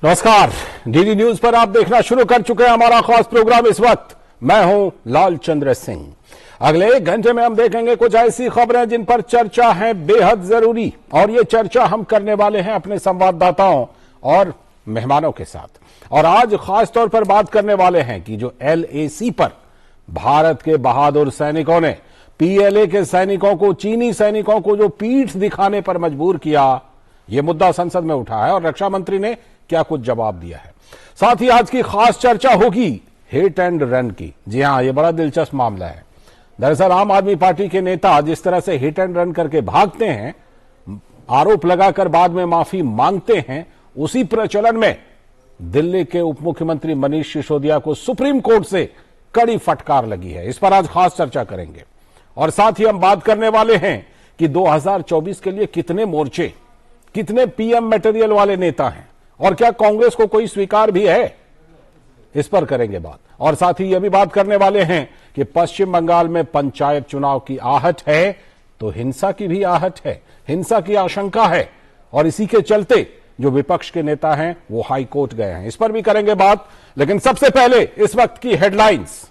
नमस्कार, DD news पर आप देखना शुरू कर चुके हैं हमारा खास प्रोग्राम। इस वक्त मैं हूं लालचंद्र सिंह। अगले 1 घंटे में हम देखेंगे कुछ ऐसी खबरें जिन पर चर्चा है बेहद जरूरी, और ये चर्चा हम करने वाले हैं अपने संवाददाताओं और मेहमानों के साथ। और आज खास तौर पर बात करने वाले हैं कि जो LAC पर भारत के बहादुर सैनिकों ने PLA के सैनिकों को, चीनी सैनिकों को जो पीठ दिखाने पर मजबूर किया, यह मुद्दा संसद में उठा है और रक्षा मंत्री ने क्या कुछ जवाब दिया है। साथ ही आज की खास चर्चा होगी हिट एंड रन की। जी हां, यह बड़ा दिलचस्प मामला है। दरअसल आम आदमी पार्टी के नेता जिस तरह से हिट एंड रन करके भागते हैं, आरोप लगाकर बाद में माफी मांगते हैं, उसी प्रचलन में दिल्ली के उप मुख्यमंत्री मनीष सिसोदिया को सुप्रीम कोर्ट से कड़ी फटकार लगी है। इस पर आज खास चर्चा करेंगे। और साथ ही हम बात करने वाले हैं कि 2024 के लिए कितने मोर्चे, कितने PM मटेरियल वाले नेता हैं, और क्या कांग्रेस को कोई स्वीकार भी है, इस पर करेंगे बात। और साथ ही यह भी बात करने वाले हैं कि पश्चिम बंगाल में पंचायत चुनाव की आहट है तो हिंसा की भी आहट है, हिंसा की आशंका है, और इसी के चलते जो विपक्ष के नेता हैं वो हाई कोर्ट गए हैं। इस पर भी करेंगे बात। लेकिन सबसे पहले इस वक्त की हेडलाइंस।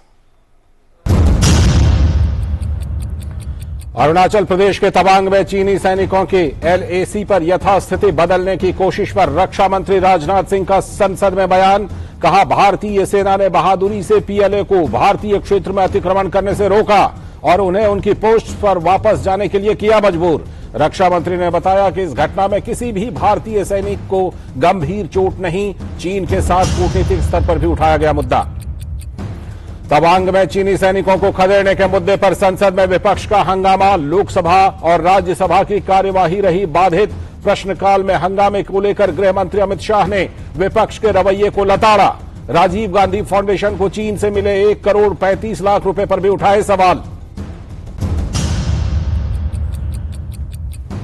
अरुणाचल प्रदेश के तवांग में चीनी सैनिकों की LAC पर यथास्थिति बदलने की कोशिश पर रक्षा मंत्री राजनाथ सिंह का संसद में बयान। कहा, भारतीय सेना ने बहादुरी से PLA को भारतीय क्षेत्र में अतिक्रमण करने से रोका और उन्हें उनकी पोस्ट पर वापस जाने के लिए किया मजबूर। रक्षा मंत्री ने बताया कि इस घटना में किसी भी भारतीय सैनिक को गंभीर चोट नहीं। चीन के साथ कूटनीतिक स्तर पर भी उठाया गया मुद्दा। तवांग में चीनी सैनिकों को खदेड़ने के मुद्दे पर संसद में विपक्ष का हंगामा। लोकसभा और राज्यसभा की कार्यवाही रही बाधित। प्रश्नकाल में हंगामे को लेकर गृह मंत्री अमित शाह ने विपक्ष के रवैये को लताड़ा। राजीव गांधी फाउंडेशन को चीन से मिले 1 करोड़ 35 लाख रुपए पर भी उठाए सवाल।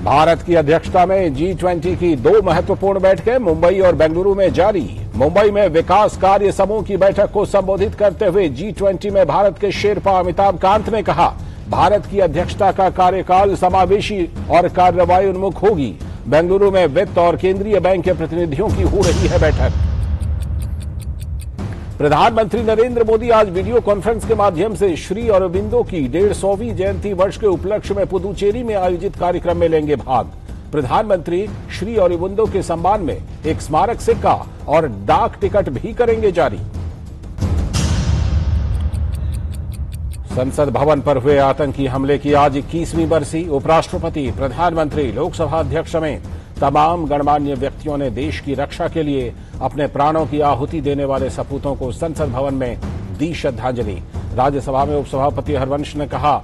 भारत की अध्यक्षता में G20 की 2 महत्वपूर्ण बैठकें मुंबई और बेंगलुरु में जारी। मुंबई में विकास कार्य समूह की बैठक को संबोधित करते हुए G20 में भारत के शेरपा अमिताभ कांत ने कहा, भारत की अध्यक्षता का कार्यकाल समावेशी और कार्रवाई उन्मुख होगी। बेंगलुरु में वित्त और केंद्रीय बैंक के प्रतिनिधियों की हो रही है बैठक। प्रधानमंत्री नरेंद्र मोदी आज वीडियो कॉन्फ्रेंस के माध्यम से श्री अरबिंदो की 150वीं जयंती वर्ष के उपलक्ष्य में पुदुचेरी में आयोजित कार्यक्रम में लेंगे भाग। प्रधानमंत्री श्री अरबिंदो के सम्मान में एक स्मारक सिक्का और डाक टिकट भी करेंगे जारी। संसद भवन पर हुए आतंकी हमले की आज 21वीं बरसी। उपराष्ट्रपति, प्रधानमंत्री, लोकसभा अध्यक्ष समेत तमाम गणमान्य व्यक्तियों ने देश की रक्षा के लिए अपने प्राणों की आहुति देने वाले सपूतों को संसद भवन में दी श्रद्धांजलि। राज्यसभा में उपसभापति हरवंश ने कहा,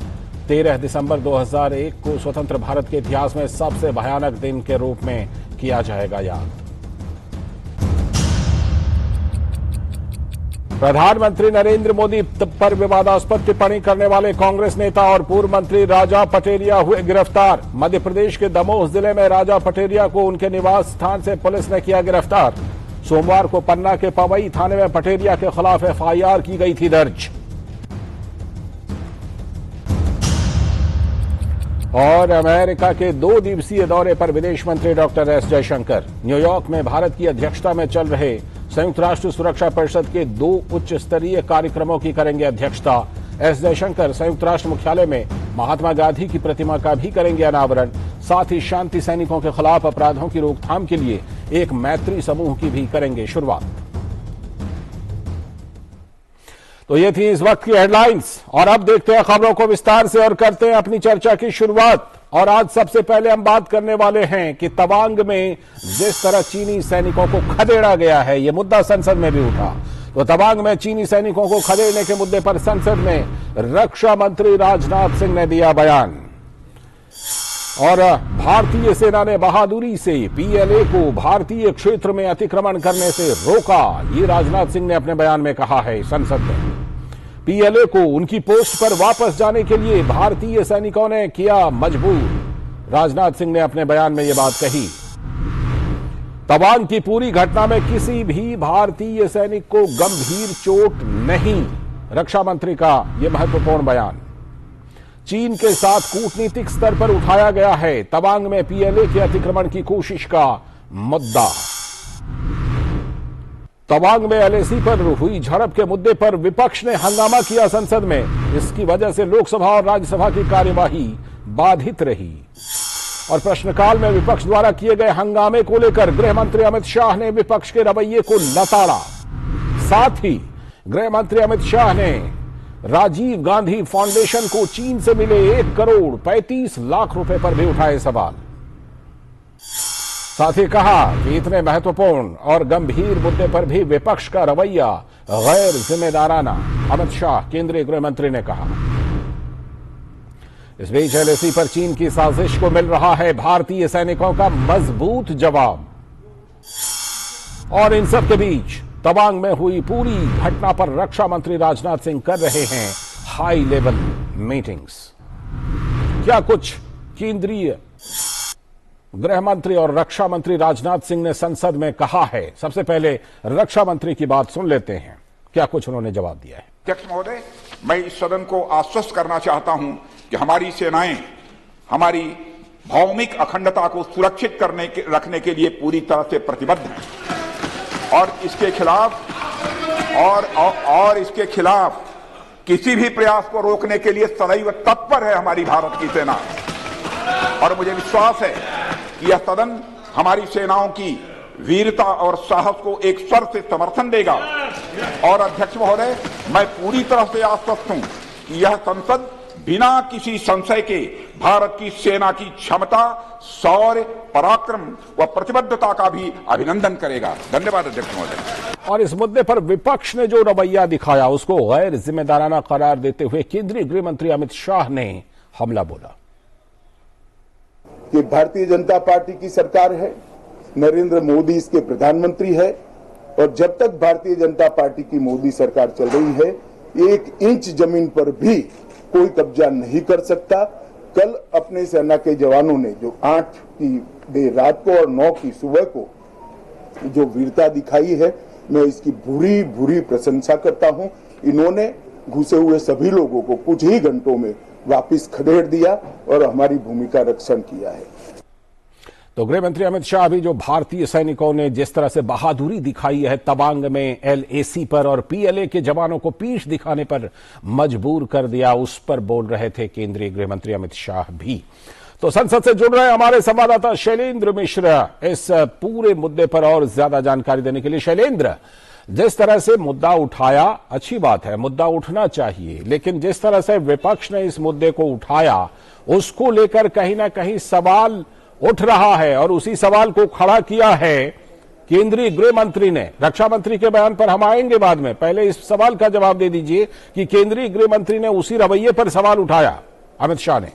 13 दिसंबर 2001 को स्वतंत्र भारत के इतिहास में सबसे भयानक दिन के रूप में किया जाएगा याद। प्रधानमंत्री नरेंद्र मोदी पर विवादास्पद टिप्पणी करने वाले कांग्रेस नेता और पूर्व मंत्री राजा पटेरिया हुए गिरफ्तार। मध्य प्रदेश के दमोह जिले में राजा पटेरिया को उनके निवास स्थान से पुलिस ने किया गिरफ्तार। सोमवार को पन्ना के पवई थाने में पटेरिया के खिलाफ FIR की गई थी दर्ज। और अमेरिका के 2 दिवसीय दौरे पर विदेश मंत्री डॉक्टर S जयशंकर न्यूयॉर्क में भारत की अध्यक्षता में चल रहे संयुक्त राष्ट्र सुरक्षा परिषद के 2 उच्च स्तरीय कार्यक्रमों की करेंगे अध्यक्षता। S जयशंकर संयुक्त राष्ट्र मुख्यालय में महात्मा गांधी की प्रतिमा का भी करेंगे अनावरण। साथ ही शांति सैनिकों के खिलाफ अपराधों की रोकथाम के लिए एक मैत्री समूह की भी करेंगे शुरुआत। तो ये थी इस वक्त की हेडलाइंस, और अब देखते हैं खबरों को विस्तार से और करते हैं अपनी चर्चा की शुरुआत। और आज सबसे पहले हम बात करने वाले हैं कि तवांग में जिस तरह चीनी सैनिकों को खदेड़ा गया है, यह मुद्दा संसद में भी उठा। तो तवांग में चीनी सैनिकों को खदेड़ने के मुद्दे पर संसद में रक्षा मंत्री राजनाथ सिंह ने दिया बयान। और भारतीय सेना ने बहादुरी से PLA को भारतीय क्षेत्र में अतिक्रमण करने से रोका, ये राजनाथ सिंह ने अपने बयान में कहा है संसद में। PLA को उनकी पोस्ट पर वापस जाने के लिए भारतीय सैनिकों ने किया मजबूर। राजनाथ सिंह ने अपने बयान में यह बात कही। तवांग की पूरी घटना में किसी भी भारतीय सैनिक को गंभीर चोट नहीं, रक्षा मंत्री का यह महत्वपूर्ण बयान। चीन के साथ कूटनीतिक स्तर पर उठाया गया है तवांग में PLA के अतिक्रमण की कोशिश का मुद्दा। तवांग में एलएसी पर हुई झड़प के मुद्दे पर विपक्ष ने हंगामा किया संसद में। इसकी वजह से लोकसभा और राज्यसभा की कार्यवाही बाधित रही और प्रश्नकाल में विपक्ष द्वारा किए गए हंगामे को लेकर गृह मंत्री अमित शाह ने विपक्ष के रवैये को लताड़ा। साथ ही गृह मंत्री अमित शाह ने राजीव गांधी फाउंडेशन को चीन से मिले 1 करोड़ 35 लाख रुपए पर भी उठाए सवाल। साथ ही कहा कि इतने महत्वपूर्ण और गंभीर मुद्दे पर भी विपक्ष का रवैया गैर जिम्मेदाराना, अमित शाह केंद्रीय गृह मंत्री ने कहा। इस बीच एलएसी पर चीन की साजिश को मिल रहा है भारतीय सैनिकों का मजबूत जवाब। और इन सब के बीच तवांग में हुई पूरी घटना पर रक्षा मंत्री राजनाथ सिंह कर रहे हैं हाई लेवल मीटिंग्स। क्या कुछ केंद्रीय गृह मंत्री और रक्षा मंत्री राजनाथ सिंह ने संसद में कहा है, सबसे पहले रक्षा मंत्री की बात सुन लेते हैं, क्या कुछ उन्होंने जवाब दिया है। अध्यक्ष महोदय, मैं इस सदन को आश्वस्त करना चाहता हूं कि हमारी सेनाएं हमारी भौमिक अखंडता को सुरक्षित रखने के लिए पूरी तरह से प्रतिबद्ध हैं और इसके खिलाफ किसी भी प्रयास को रोकने के लिए सदैव तत्पर है हमारी भारत की सेना। और मुझे विश्वास है कि यह सदन हमारी सेनाओं की वीरता और साहस को एक स्वर से समर्थन देगा। और अध्यक्ष महोदय, मैं पूरी तरह से आश्वस्त हूं कि यह संसद बिना किसी संशय के भारत की सेना की क्षमता, शौर्य, पराक्रम व प्रतिबद्धता का भी अभिनंदन करेगा। धन्यवाद अध्यक्ष महोदय। और इस मुद्दे पर विपक्ष ने जो रवैया दिखाया उसको गैर जिम्मेदाराना करार देते हुए केंद्रीय गृह मंत्री अमित शाह ने हमला बोला कि भारतीय जनता पार्टी की सरकार है, नरेंद्र मोदी इसके प्रधानमंत्री है और जब तक भारतीय जनता पार्टी की मोदी सरकार चल रही है 1 इंच जमीन पर भी कोई कब्जा नहीं कर सकता। कल अपने सेना के जवानों ने जो 8 की देर रात को और 9 की सुबह को जो वीरता दिखाई है, मैं इसकी भूरी भूरी प्रशंसा करता हूं। इन्होंने घुसे हुए सभी लोगों को कुछ ही घंटों में वापिस खदेड़ दिया और हमारी भूमि का रक्षण किया है। तो गृह मंत्री अमित शाह भी जो भारतीय सैनिकों ने जिस तरह से बहादुरी दिखाई है तवांग में एलएसी पर और पीएलए के जवानों को पीठ दिखाने पर मजबूर कर दिया, उस पर बोल रहे थे केंद्रीय गृह मंत्री अमित शाह भी। तो संसद से जुड़ रहे हमारे संवाददाता शैलेंद्र मिश्रा इस पूरे मुद्दे पर और ज्यादा जानकारी देने के लिए। शैलेंद्र, जिस तरह से मुद्दा उठाया अच्छी बात है, मुद्दा उठना चाहिए, लेकिन जिस तरह से विपक्ष ने इस मुद्दे को उठाया उसको लेकर कहीं ना कहीं सवाल उठ रहा है और उसी सवाल को खड़ा किया है केंद्रीय गृह मंत्री ने। रक्षा मंत्री के बयान पर हम आएंगे बाद में, पहले इस सवाल का जवाब दे दीजिए कि केंद्रीय गृह मंत्री ने उसी रवैये पर सवाल उठाया अमित शाह ने।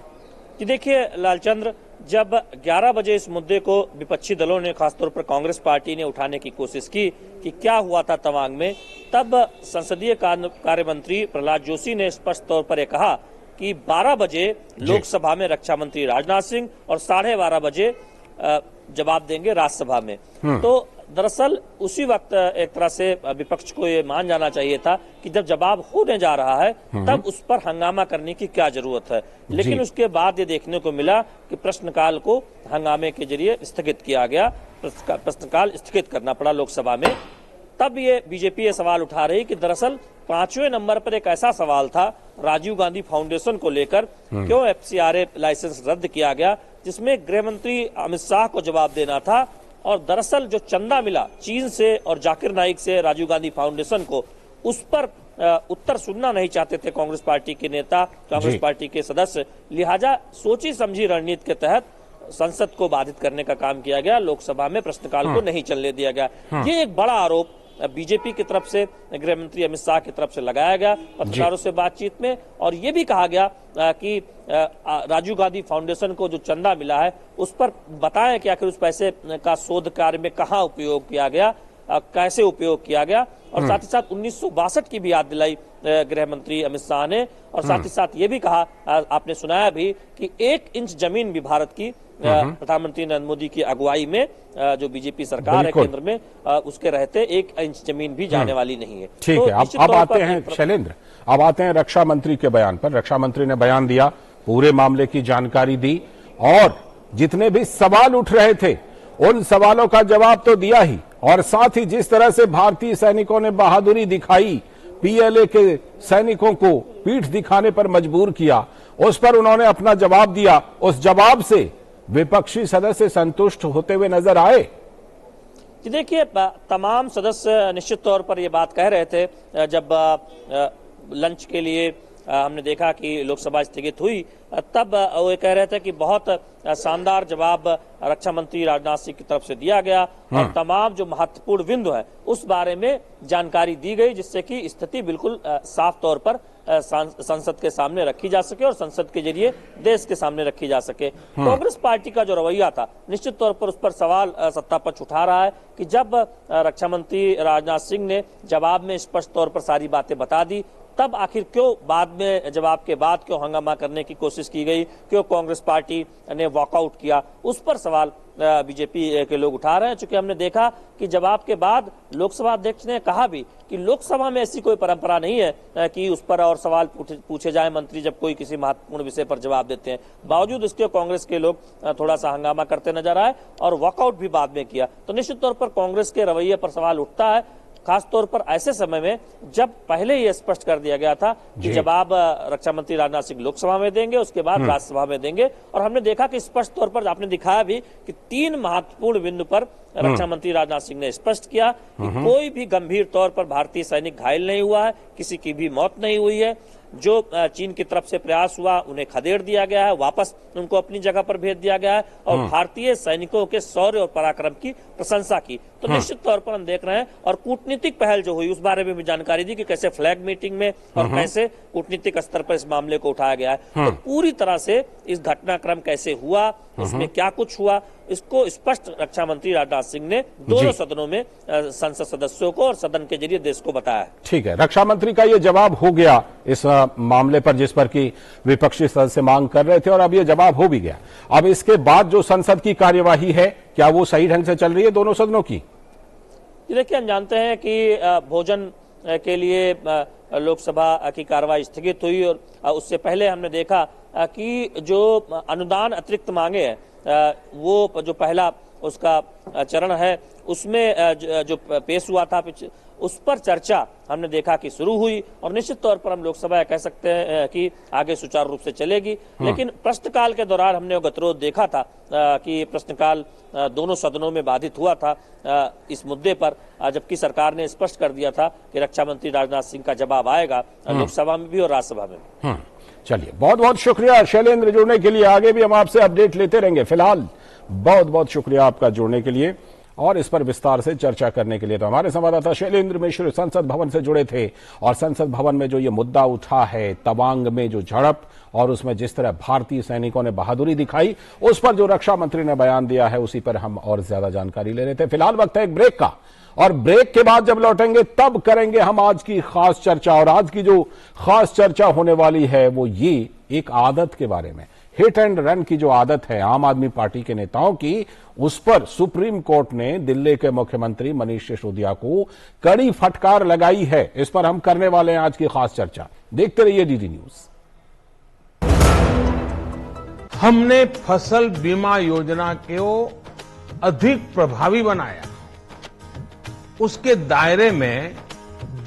कि देखिए लालचंद्र, जब 11 बजे इस मुद्दे को विपक्षी दलों ने, खासतौर पर कांग्रेस पार्टी ने उठाने की कोशिश की कि क्या हुआ था तवांग में, तब संसदीय कार्य मंत्री प्रहलाद जोशी ने स्पष्ट तौर पर यह कहा कि 12 बजे लोकसभा में रक्षा मंत्री राजनाथ सिंह और 12:30 बजे जवाब देंगे राज्यसभा में। तो दरअसल उसी वक्त एक तरह से विपक्ष को ये मान जाना चाहिए था कि जब जवाब होने जा रहा है तब उस पर हंगामा करने की क्या जरूरत है। लेकिन उसके बाद ये देखने को मिला कि प्रश्नकाल को हंगामे के जरिए स्थगित किया गया, प्रश्नकाल स्थगित करना पड़ा लोकसभा में। तब ये बीजेपी ये सवाल उठा रही कि दरअसल 5वें नंबर पर एक ऐसा सवाल था राजीव गांधी फाउंडेशन को लेकर, क्यों एफसीआरए लाइसेंस रद्द किया गया, जिसमें गृह मंत्री अमित शाह को जवाब देना था। और दरअसल जो चंदा मिला चीन से और जाकिर नाइक से राजीव गांधी फाउंडेशन को, उस पर उत्तर सुनना नहीं चाहते थे कांग्रेस पार्टी के नेता, कांग्रेस पार्टी के सदस्य। लिहाजा सोची समझी रणनीति के तहत संसद को बाधित करने का काम किया गया, लोकसभा में प्रश्नकाल को नहीं चलने दिया गया। ये एक बड़ा आरोप बीजेपी की तरफ से गृह मंत्री अमित शाह की तरफ से लगाया गया पत्रकारों से बातचीत में। और ये भी कहा गया कि राजीव गांधी फाउंडेशन को जो चंदा मिला है उस पर बताएं कि आखिर उस पैसे का शोध कार्य में कहां उपयोग किया गया, कैसे उपयोग किया गया। और साथ ही साथ 1962 की भी याद दिलाई गृह मंत्री अमित शाह ने। और साथ ही साथ ये भी कहा, आपने सुनाया भी, कि 1 इंच जमीन भी भारत की प्रधानमंत्री नरेंद्र मोदी की अगुवाई में जो बीजेपी सरकार है केंद्र में, उसके रहते 1 इंच जमीन भी जाने वाली नहीं है। ठीक है, अब आते हैं शैलेंद्र, अब आते हैं रक्षा मंत्री के बयान पर। रक्षा मंत्री ने बयान दिया, पूरे मामले की जानकारी दी और जितने भी सवाल उठ रहे थे उन सवालों का जवाब तो दिया ही, और साथ ही जिस तरह से भारतीय सैनिकों ने बहादुरी दिखाई, पीएलए के सैनिकों को पीठ दिखाने पर मजबूर किया, उस पर उन्होंने अपना जवाब दिया। उस जवाब से विपक्षी सदस्य संतुष्ट होते हुए नजर आए। कि देखिए, तमाम सदस्य निश्चित तौर पर ये बात कह रहे थे जब लंच के लिए हमने देखा कि लोकसभा स्थगित हुई, तब वो कह रहे थे कि बहुत शानदार जवाब रक्षा मंत्री राजनाथ सिंह की तरफ से दिया गया और तमाम जो महत्वपूर्ण बिंदु है उस बारे में जानकारी दी गई, जिससे कि स्थिति बिल्कुल साफ तौर पर संसद के सामने रखी जा सके और संसद के जरिए देश के सामने रखी जा सके। कांग्रेस पार्टी का जो रवैया था, निश्चित तौर पर उस पर सवाल सत्ता पक्ष उठा रहा है कि जब रक्षा मंत्री राजनाथ सिंह ने जवाब में स्पष्ट तौर पर सारी बातें बता दी, तब आखिर क्यों बाद में जवाब के बाद क्यों हंगामा करने की कोशिश की गई, क्यों कांग्रेस पार्टी ने वॉकआउट किया, उस पर सवाल बीजेपी के लोग उठा रहे हैं। चूंकि हमने देखा कि जवाब के बाद लोकसभा अध्यक्ष ने कहा भी कि लोकसभा में ऐसी कोई परंपरा नहीं है कि उस पर और सवाल पूछे जाए मंत्री जब कोई किसी महत्वपूर्ण विषय पर जवाब देते हैं। बावजूद इसके कांग्रेस के लोग थोड़ा सा हंगामा करते नजर आए और वॉकआउट भी बाद में किया। तो निश्चित तौर पर कांग्रेस के रवैये पर सवाल उठता है, खासतौर पर ऐसे समय में जब पहले ही स्पष्ट कर दिया गया था कि जवाब रक्षा मंत्री राजनाथ सिंह लोकसभा में देंगे, उसके बाद राज्यसभा में देंगे। और हमने देखा कि स्पष्ट तौर पर आपने दिखाया भी कि 3 महत्वपूर्ण बिंदु पर रक्षा मंत्री राजनाथ सिंह ने स्पष्ट किया कि कोई भी गंभीर तौर पर भारतीय सैनिक घायल नहीं हुआ है, किसी की भी मौत नहीं हुई है। जो चीन की तरफ से प्रयास हुआ उन्हें खदेड़ दिया गया है, वापस उनको अपनी जगह पर भेज दिया गया है और भारतीय सैनिकों के शौर्य और पराक्रम की प्रशंसा की। तो निश्चित तौर पर हम देख रहे हैं और कूटनीतिक पहल जो हुई उस बारे में भी जानकारी दी कि कैसे फ्लैग मीटिंग में और कैसे कूटनीतिक स्तर पर इस मामले को उठाया गया है। तो पूरी तरह से इस घटनाक्रम कैसे हुआ, इसमें क्या कुछ हुआ, इसको स्पष्ट रक्षा मंत्री राजनाथ सिंह ने दोनों सदनों में संसद सदस्यों को और सदन के जरिए देश को बताया। ठीक है, रक्षा मंत्री का ये जवाब हो गया इस मामले पर जिस पर कि विपक्षी सदस्य मांग कर रहे थे, और अब ये जवाब हो भी गया। अब इसके बाद जो संसद की कार्यवाही है, क्या वो सही ढंग से चल रही है दोनों सदनों की? देखिए, हम जानते हैं कि भोजन के लिए लोकसभा की कार्रवाई स्थगित हुई और उससे पहले हमने देखा कि जो अनुदान अतिरिक्त मांगे हैं वो जो पहला उसका चरण है उसमें जो पेश हुआ था उस पर चर्चा हमने देखा कि शुरू हुई और निश्चित तौर पर हम लोकसभा कह सकते हैं कि आगे सुचारू रूप से चलेगी। लेकिन प्रश्नकाल के दौरान हमने गतिरोध देखा था कि प्रश्नकाल दोनों सदनों में बाधित हुआ था इस मुद्दे पर, जबकि सरकार ने स्पष्ट कर दिया था कि रक्षा मंत्री राजनाथ सिंह का जवाब आएगा लोकसभा में भी और राज्यसभा में भी। चलिए, बहुत बहुत शुक्रिया शैलेंद्र जुड़ने के लिए। आगे भी हम आपसे अपडेट लेते रहेंगे। फिलहाल बहुत बहुत शुक्रिया आपका जुड़ने के लिए और इस पर विस्तार से चर्चा करने के लिए। तो हमारे संवाददाता शैलेंद्र मिश्र संसद भवन से जुड़े थे और संसद भवन में जो ये मुद्दा उठा है, तवांग में जो झड़प और उसमें जिस तरह भारतीय सैनिकों ने बहादुरी दिखाई, उस पर जो रक्षा मंत्री ने बयान दिया है, उसी पर हम और ज्यादा जानकारी ले रहे थे। फिलहाल वक्त है एक ब्रेक का और ब्रेक के बाद जब लौटेंगे तब करेंगे हम आज की खास चर्चा। और आज की जो खास चर्चा होने वाली है वो ये एक आदत के बारे में, हिट एंड रन की जो आदत है आम आदमी पार्टी के नेताओं की, उस पर सुप्रीम कोर्ट ने दिल्ली के मुख्यमंत्री मनीष सिसोदिया को कड़ी फटकार लगाई है। इस पर हम करने वाले हैं आज की खास चर्चा। देखते रहिए डीडी न्यूज। हमने फसल बीमा योजना को अधिक प्रभावी बनाया, उसके दायरे में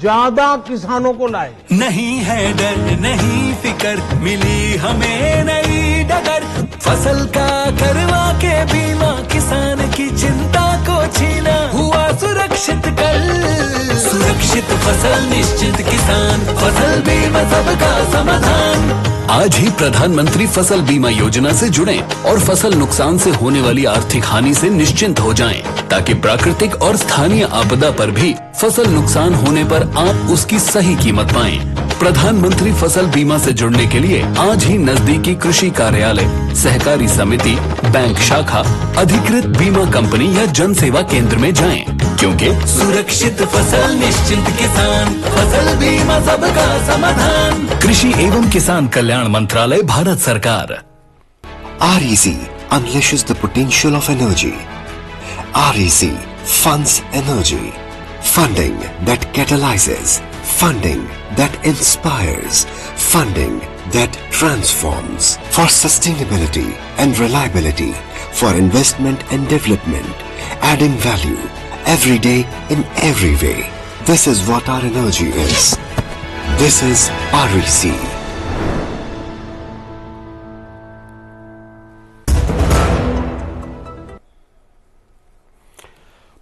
ज्यादा किसानों को लाए। नहीं है डर नहीं फिकर, मिली हमें नई डगर, फसल का करवा के बीमा किसान की चिंता को छीना, हुआ सुरक्षित कल सुरक्षित फसल निश्चित किसान, फसल बीमा सबका समाधान। आज ही प्रधानमंत्री फसल बीमा योजना से जुड़ें और फसल नुकसान से होने वाली आर्थिक हानि से निश्चिंत हो जाएं, ताकि प्राकृतिक और स्थानीय आपदा पर भी फसल नुकसान होने पर आप उसकी सही कीमत पाएं। प्रधानमंत्री फसल बीमा से जुड़ने के लिए आज ही नजदीकी कृषि कार्यालय, सहकारी समिति, बैंक शाखा, अधिकृत बीमा कंपनी या जन सेवा केंद्र में जाएं, क्योंकि सुरक्षित फसल निश्चिंत किसान, फसल बीमा सबका समाधान। कृषि एवं किसान कल्याण मंत्रालय, भारत सरकार। REC unleashes the potential of energy. REC funds energy. Funding that catalyzes. Funding that inspires. Funding that transforms. For sustainability and reliability. For investment and development. Adding value every day in every way. This is what our energy is. This is REC.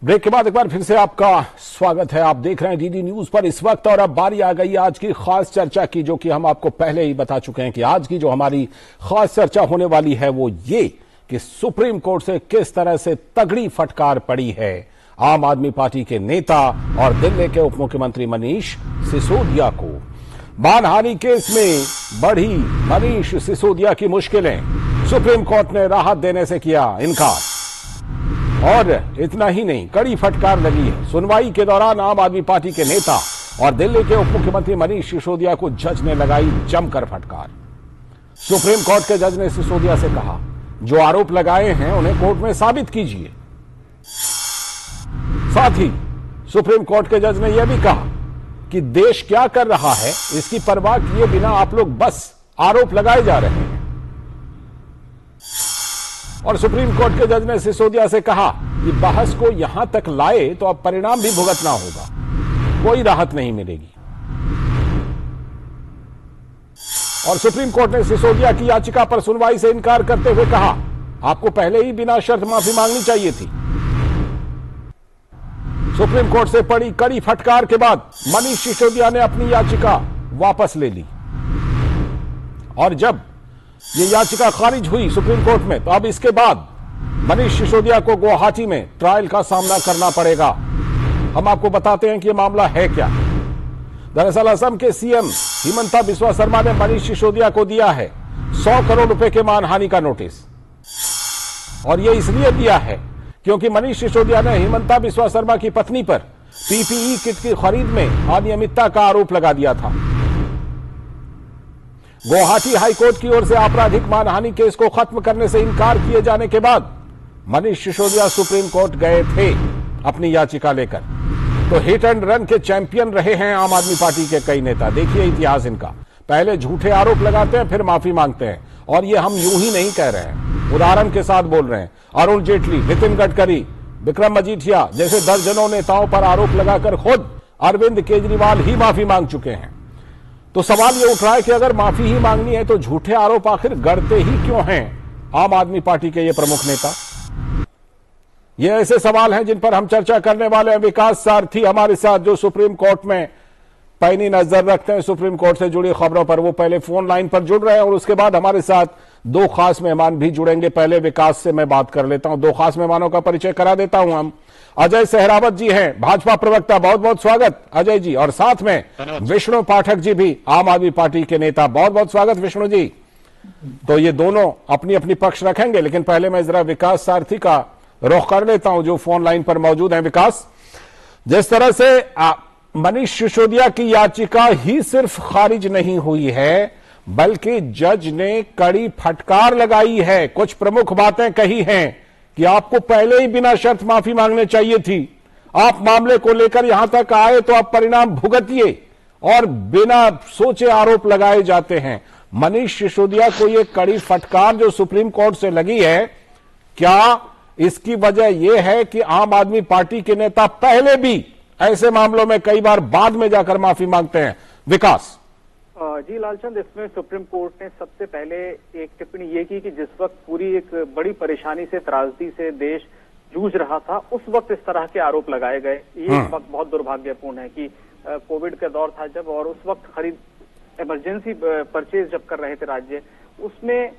Break के बाद एक बार फिर से आपका स्वागत है। आप देख रहे हैं डीडी न्यूज पर इस वक्त, और अब बारी आ गई आज की खास चर्चा की, जो कि हम आपको पहले ही बता चुके हैं कि आज की जो हमारी खास चर्चा होने वाली है वो ये कि सुप्रीम कोर्ट से किस तरह से तगड़ी फटकार पड़ी है आम आदमी पार्टी के नेता और दिल्ली के उप मुख्यमंत्री मनीष सिसोदिया को। मानहानि केस में बढ़ी मनीष सिसोदिया की मुश्किलें, सुप्रीम कोर्ट ने राहत देने से किया इनकार। और इतना ही नहीं, कड़ी फटकार लगी है। सुनवाई के दौरान आम आदमी पार्टी के नेता और दिल्ली के उप मुख्यमंत्री मनीष सिसोदिया को जज ने लगाई जमकर फटकार। सुप्रीम कोर्ट के जज ने सिसोदिया से कहा, जो आरोप लगाए हैं उन्हें कोर्ट में साबित कीजिए। साथ ही सुप्रीम कोर्ट के जज ने यह भी कहा कि देश क्या कर रहा है इसकी परवाह किए बिना आप लोग बस आरोप लगाए जा रहे हैं। और सुप्रीम कोर्ट के जज ने सिसोदिया से कहा कि बहस को यहां तक लाए तो अब परिणाम भी भुगतना होगा, कोई राहत नहीं मिलेगी। और सुप्रीम कोर्ट ने सिसोदिया की याचिका पर सुनवाई से इनकार करते हुए कहा, आपको पहले ही बिना शर्त माफी मांगनी चाहिए थी। सुप्रीम कोर्ट से पड़ी कड़ी फटकार के बाद मनीष सिसोदिया ने अपनी याचिका वापस ले ली। और जब ये याचिका खारिज हुई सुप्रीम कोर्ट में, तो अब इसके बाद मनीष सिसोदिया को गुवाहाटी में ट्रायल का सामना करना पड़ेगा। हम आपको बताते हैं कि यह मामला है क्या। दरअसल असम के सीएम हिमंता बिस्वा शर्मा ने मनीष सिसोदिया को दिया है 100 करोड़ रुपए के मानहानि का नोटिस। और यह इसलिए दिया है क्योंकि मनीष सिसोदिया ने हिमंता बिस्वा शर्मा की पत्नी पर पीपीई किट की खरीद में अनियमितता का आरोप लगा दिया था। गुवाहाटी हाईकोर्ट की ओर से आपराधिक मानहानि केस को खत्म करने से इनकार किए जाने के बाद मनीष सिसोदिया सुप्रीम कोर्ट गए थे अपनी याचिका लेकर। तो हिट एंड रन के चैंपियन रहे हैं आम आदमी पार्टी के कई नेता। देखिए इतिहास इनका, पहले झूठे आरोप लगाते हैं फिर माफी मांगते हैं। और ये हम यूं ही नहीं कह रहे हैं, उदाहरण के साथ बोल रहे हैं। अरुण जेटली, नितिन गडकरी, विक्रम मजीठिया जैसे दर्जनों नेताओं पर आरोप लगाकर खुद अरविंद केजरीवाल ही माफी मांग चुके हैं। तो सवाल यह उठ रहा है कि अगर माफी ही मांगनी है तो झूठे आरोप आखिर गढ़ते ही क्यों हैं आम आदमी पार्टी के ये प्रमुख नेता? ये ऐसे सवाल हैं जिन पर हम चर्चा करने वाले हैं। विकास सारथी हमारे साथ, जो सुप्रीम कोर्ट में पैनी नजर रखते हैं सुप्रीम कोर्ट से जुड़ी खबरों पर, वो पहले फोन लाइन पर जुड़ रहे हैं और उसके बाद हमारे साथ दो खास मेहमान भी जुड़ेंगे। पहले विकास से मैं बात कर लेता हूं, दो खास मेहमानों का परिचय करा देता हूं। हम अजय सहरावत जी हैं, भाजपा प्रवक्ता, बहुत बहुत स्वागत अजय जी। और साथ में विष्णु पाठक जी भी, आम आदमी पार्टी के नेता, बहुत बहुत स्वागत विष्णु जी। तो ये दोनों अपनी अपनी पक्ष रखेंगे, लेकिन पहले मैं जरा विकास सारथी का रुख कर लेता हूं जो फोन लाइन पर मौजूद हैं। विकास, जिस तरह से मनीष सिसोदिया की याचिका ही सिर्फ खारिज नहीं हुई है बल्कि जज ने कड़ी फटकार लगाई है, कुछ प्रमुख बातें कही हैं कि आपको पहले ही बिना शर्त माफी मांगने चाहिए थी। आप मामले को लेकर यहां तक आए तो आप परिणाम भुगतिए, और बिना सोचे आरोप लगाए जाते हैं। मनीष सिसोदिया को यह कड़ी फटकार जो सुप्रीम कोर्ट से लगी है, क्या इसकी वजह यह है कि आम आदमी पार्टी के नेता पहले भी ऐसे मामलों में कई बार बाद में जाकर माफी मांगते हैं? विकास जी लालचंद, इसमें सुप्रीम कोर्ट ने सबसे पहले एक टिप्पणी ये की कि जिस वक्त पूरी एक बड़ी परेशानी से, त्रासदी से देश जूझ रहा था, उस वक्त इस तरह के आरोप लगाए गए। ये वक्त बहुत दुर्भाग्यपूर्ण है कि कोविड का दौर था जब, और उस वक्त खरीद इमरजेंसी परचेज जब कर रहे थे राज्य, उसमें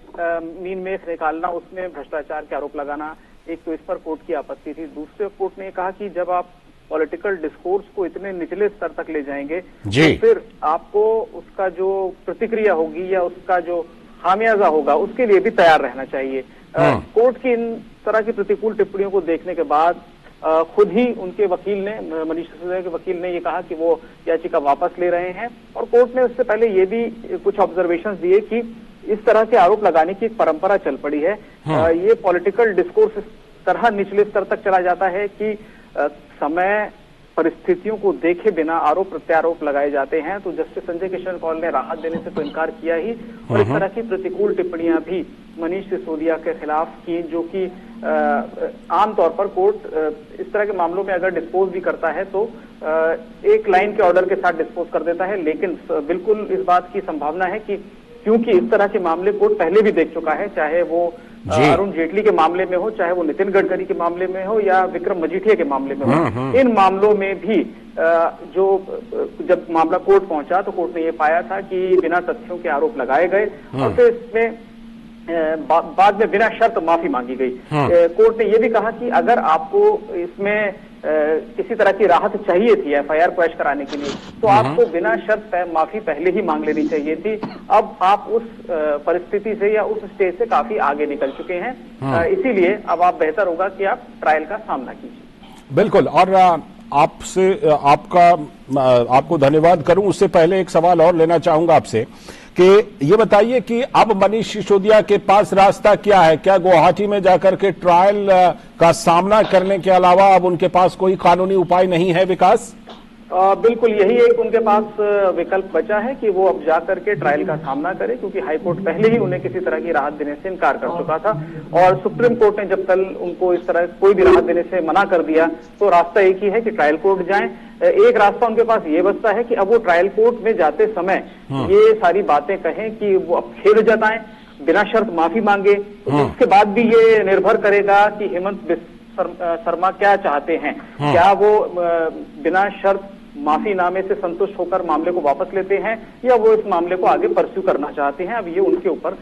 मीन मेख निकालना, उसमें भ्रष्टाचार के आरोप लगाना, एक तो इस पर कोर्ट की आपत्ति थी। दूसरे कोर्ट ने कहा कि जब आप पॉलिटिकल डिस्कोर्स को इतने निचले स्तर तक ले जाएंगे तो फिर आपको उसका जो प्रतिक्रिया होगी या उसका जो खामियाजा होगा उसके लिए भी तैयार रहना चाहिए। कोर्ट की इन तरह की प्रतिकूल टिप्पणियों को देखने के बाद खुद ही उनके वकील ने, मनीष सिसोदिया के वकील ने ये कहा कि वो याचिका वापस ले रहे हैं। और कोर्ट ने उससे पहले ये भी कुछ ऑब्जर्वेशंस दिए कि इस तरह के आरोप लगाने की एक परंपरा चल पड़ी है। ये पॉलिटिकल डिस्कोर्स इस तरह निचले स्तर तक चला जाता है कि समय परिस्थितियों को देखे बिना आरोप प्रत्यारोप लगाए जाते हैं। तो जस्टिस संजय किशन कौल ने राहत देने से तो इनकार किया ही, और इस तरह की प्रतिकूल टिप्पणियां भी मनीष सिसोदिया के खिलाफ की, जो कि आमतौर पर कोर्ट इस तरह के मामलों में अगर डिस्पोज भी करता है तो एक लाइन के ऑर्डर के साथ डिस्पोज कर देता है, लेकिन बिल्कुल इस बात की संभावना है कि क्योंकि इस तरह के मामले कोर्ट पहले भी देख चुका है, चाहे वो अरुण जेटली के मामले में हो, चाहे वो नितिन गडकरी के मामले में हो या विक्रम मजीठिया के मामले में हो, इन मामलों में भी जो जब मामला कोर्ट पहुंचा तो कोर्ट ने ये पाया था कि बिना तथ्यों के आरोप लगाए गए और फिर इसमें बाद में बिना शर्त माफी मांगी गई। कोर्ट ने यह भी कहा कि अगर आपको इसमें किसी तरह की राहत चाहिए थी एफआईआर को ऐश कराने के लिए तो आपको बिना शर्त माफी पहले ही मांग लेनी चाहिए थी। अब आप उस परिस्थिति से या उस स्टेज से काफी आगे निकल चुके हैं, इसीलिए अब आप बेहतर होगा कि आप ट्रायल का सामना कीजिए। बिल्कुल, और आपसे आपको धन्यवाद करूं, उससे पहले एक सवाल और लेना चाहूंगा आपसे कि ये बताइए कि अब मनीष सिसोदिया के पास रास्ता क्या है? क्या गुवाहाटी में जाकर के ट्रायल का सामना करने के अलावा अब उनके पास कोई कानूनी उपाय नहीं है? विकास, बिल्कुल यही एक उनके पास विकल्प बचा है कि वो अब जाकर के ट्रायल का सामना करें, क्योंकि हाईकोर्ट पहले ही उन्हें किसी तरह की राहत देने से इनकार कर चुका था और सुप्रीम कोर्ट ने जब कल उनको इस तरह कोई भी राहत देने से मना कर दिया तो रास्ता एक ही है कि ट्रायल कोर्ट जाएं। एक रास्ता उनके पास ये बचता है कि अब वो ट्रायल कोर्ट में जाते समय ये सारी बातें कहें कि वो अब खेद जताएं, बिना शर्त माफी मांगे। उसके बाद भी ये निर्भर करेगा कि हेमंत शर्मा क्या चाहते हैं, क्या वो बिना शर्त माफीनामे से संतुष्ट होकर मामले को वापस लेते हैं या वो इस मामले को आगे परस्यू करना चाहते हैं। अब ये उनके ऊपर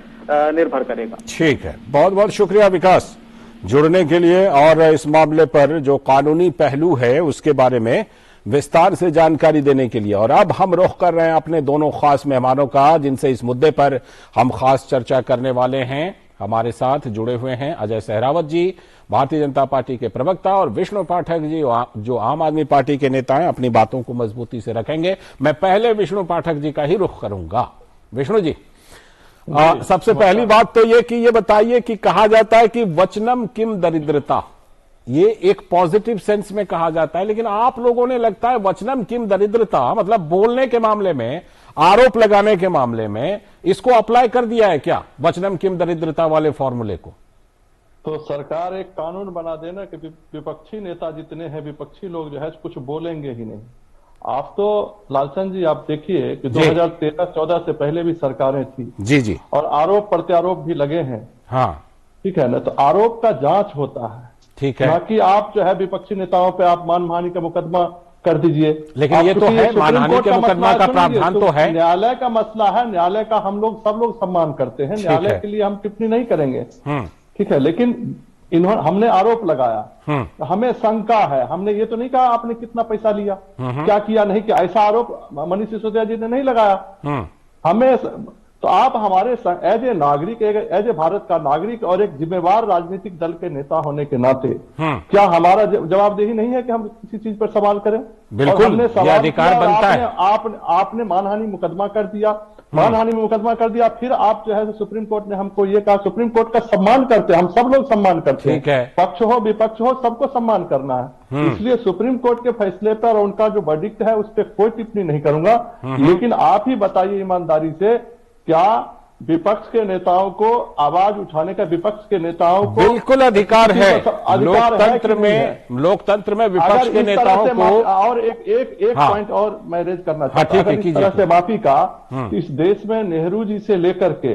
निर्भर करेगा। ठीक है, बहुत बहुत शुक्रिया विकास जुड़ने के लिए और इस मामले पर जो कानूनी पहलू है उसके बारे में विस्तार से जानकारी देने के लिए। और अब हम रुख कर रहे हैं अपने दोनों खास मेहमानों का, जिनसे इस मुद्दे पर हम खास चर्चा करने वाले हैं। हमारे साथ जुड़े हुए हैं अजय सहरावत जी, भारतीय जनता पार्टी के प्रवक्ता, और विष्णु पाठक जी जो आम आदमी पार्टी के नेता हैं, अपनी बातों को मजबूती से रखेंगे। मैं पहले विष्णु पाठक जी का ही रुख करूंगा। विष्णु जी, सबसे पहली बात तो ये कि ये बताइए कि कहा जाता है कि वचनम किम दरिद्रता, ये एक पॉजिटिव सेंस में कहा जाता है, लेकिन आप लोगों ने लगता है वचनम किम दरिद्रता मतलब बोलने के मामले में, आरोप लगाने के मामले में इसको अप्लाई कर दिया है क्या, वचनम किम दरिद्रता वाले फॉर्मूले को? तो सरकार एक कानून बना देना कि विपक्षी नेता जितने हैं, विपक्षी लोग जो है कुछ बोलेंगे ही नहीं। आप तो लालचंद जी आप देखिए कि 2013-14 से पहले भी सरकारें थी जी और आरोप प्रत्यारोप भी लगे हैं। हाँ ठीक है ना, तो आरोप का जांच होता है, ठीक है, ना कि आप जो है विपक्षी नेताओं पे आप मानहानि का मुकदमा कर दीजिए। लेकिन ये तो है, मानहानि के मुकदमा का प्रावधान तो है, न्यायालय का मसला है, न्यायालय का हम लोग सब लोग सम्मान करते हैं, न्यायालय के लिए हम टिप्पणी नहीं करेंगे, ठीक है। लेकिन हमने आरोप लगाया, हमें शंका है, हमने ये तो नहीं कहा आपने कितना पैसा लिया, क्या किया, नहीं किया, ऐसा आरोप मनीष सिसोदिया जी ने नहीं लगाया हमें। तो आप हमारे एज ए नागरिक, एज ए भारत का नागरिक और एक जिम्मेवार राजनीतिक दल के नेता होने के नाते क्या हमारा जवाबदेही नहीं है कि हम किसी चीज पर सवाल करें? बिल्कुल, हमने सवाल अधिकार बनता है। आपने मानहानि मुकदमा कर दिया, मानहानि में मुकदमा कर दिया, फिर आप जो है सुप्रीम कोर्ट ने हमको ये कहा, सुप्रीम कोर्ट का सम्मान करते हैं, हम सब लोग सम्मान करते हैं, पक्ष हो विपक्ष हो सबको सम्मान करना है, इसलिए सुप्रीम कोर्ट के फैसले पर उनका जो वर्डिक्ट है उस पर कोई टिप्पणी नहीं करूंगा। लेकिन आप ही बताइए ईमानदारी से, क्या विपक्ष के नेताओं को आवाज उठाने का विपक्ष के नेताओं को बिल्कुल अधिकार है, लोकतंत्र में विपक्ष के नेताओं को। और एक पॉइंट और मैं रेज करना चाहता हूं, इस तरह से माफी का इस देश में नेहरू जी से लेकर के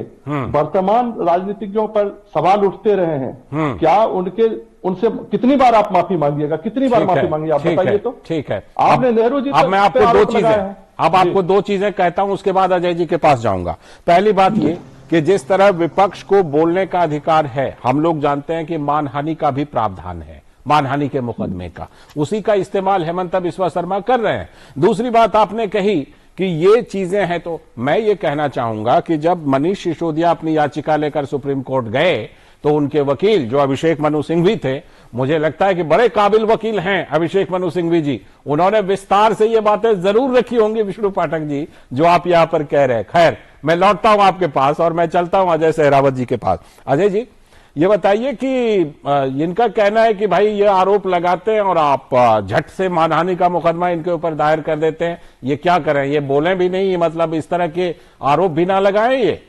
वर्तमान राजनीतिज्ञों पर सवाल उठते रहे हैं, क्या उनसे कितनी बार आप माफी मांगिएगा, कितनी बार माफी मांगिए आप बताइए तो। ठीक है, आपने नेहरू जी, अब मैं आपको दो चीजें, अब आपको दो चीजें कहता हूं, उसके बाद अजय जी के पास जाऊंगा। पहली बात ये कि जिस तरह विपक्ष को बोलने का अधिकार है, हम लोग जानते हैं कि मानहानि का भी प्रावधान है, मानहानि के मुकदमे का, उसी का इस्तेमाल हेमंत बिस्वा शर्मा कर रहे हैं। दूसरी बात आपने कही कि ये चीजें हैं, तो मैं ये कहना चाहूंगा कि जब मनीष सिसोदिया अपनी याचिका लेकर सुप्रीम कोर्ट गए तो उनके वकील जो अभिषेक मनु सिंघवी थे, मुझे लगता है कि बड़े काबिल वकील हैं अभिषेक मनु सिंघवी जी, उन्होंने विस्तार से ये बातें जरूर रखी होंगी विष्णु पाठक जी जो आप यहां पर कह रहे हैं। खैर, मैं लौटता हूं आपके पास और मैं चलता हूं अजय सहरावत जी के पास। अजय जी, ये बताइए कि इनका कहना है कि भाई ये आरोप लगाते हैं और आप झट से मानहानि का मुकदमा इनके ऊपर दायर कर देते हैं, ये क्या करें, ये बोले भी नहीं, मतलब इस तरह के आरोप भी ना लगाएं ये?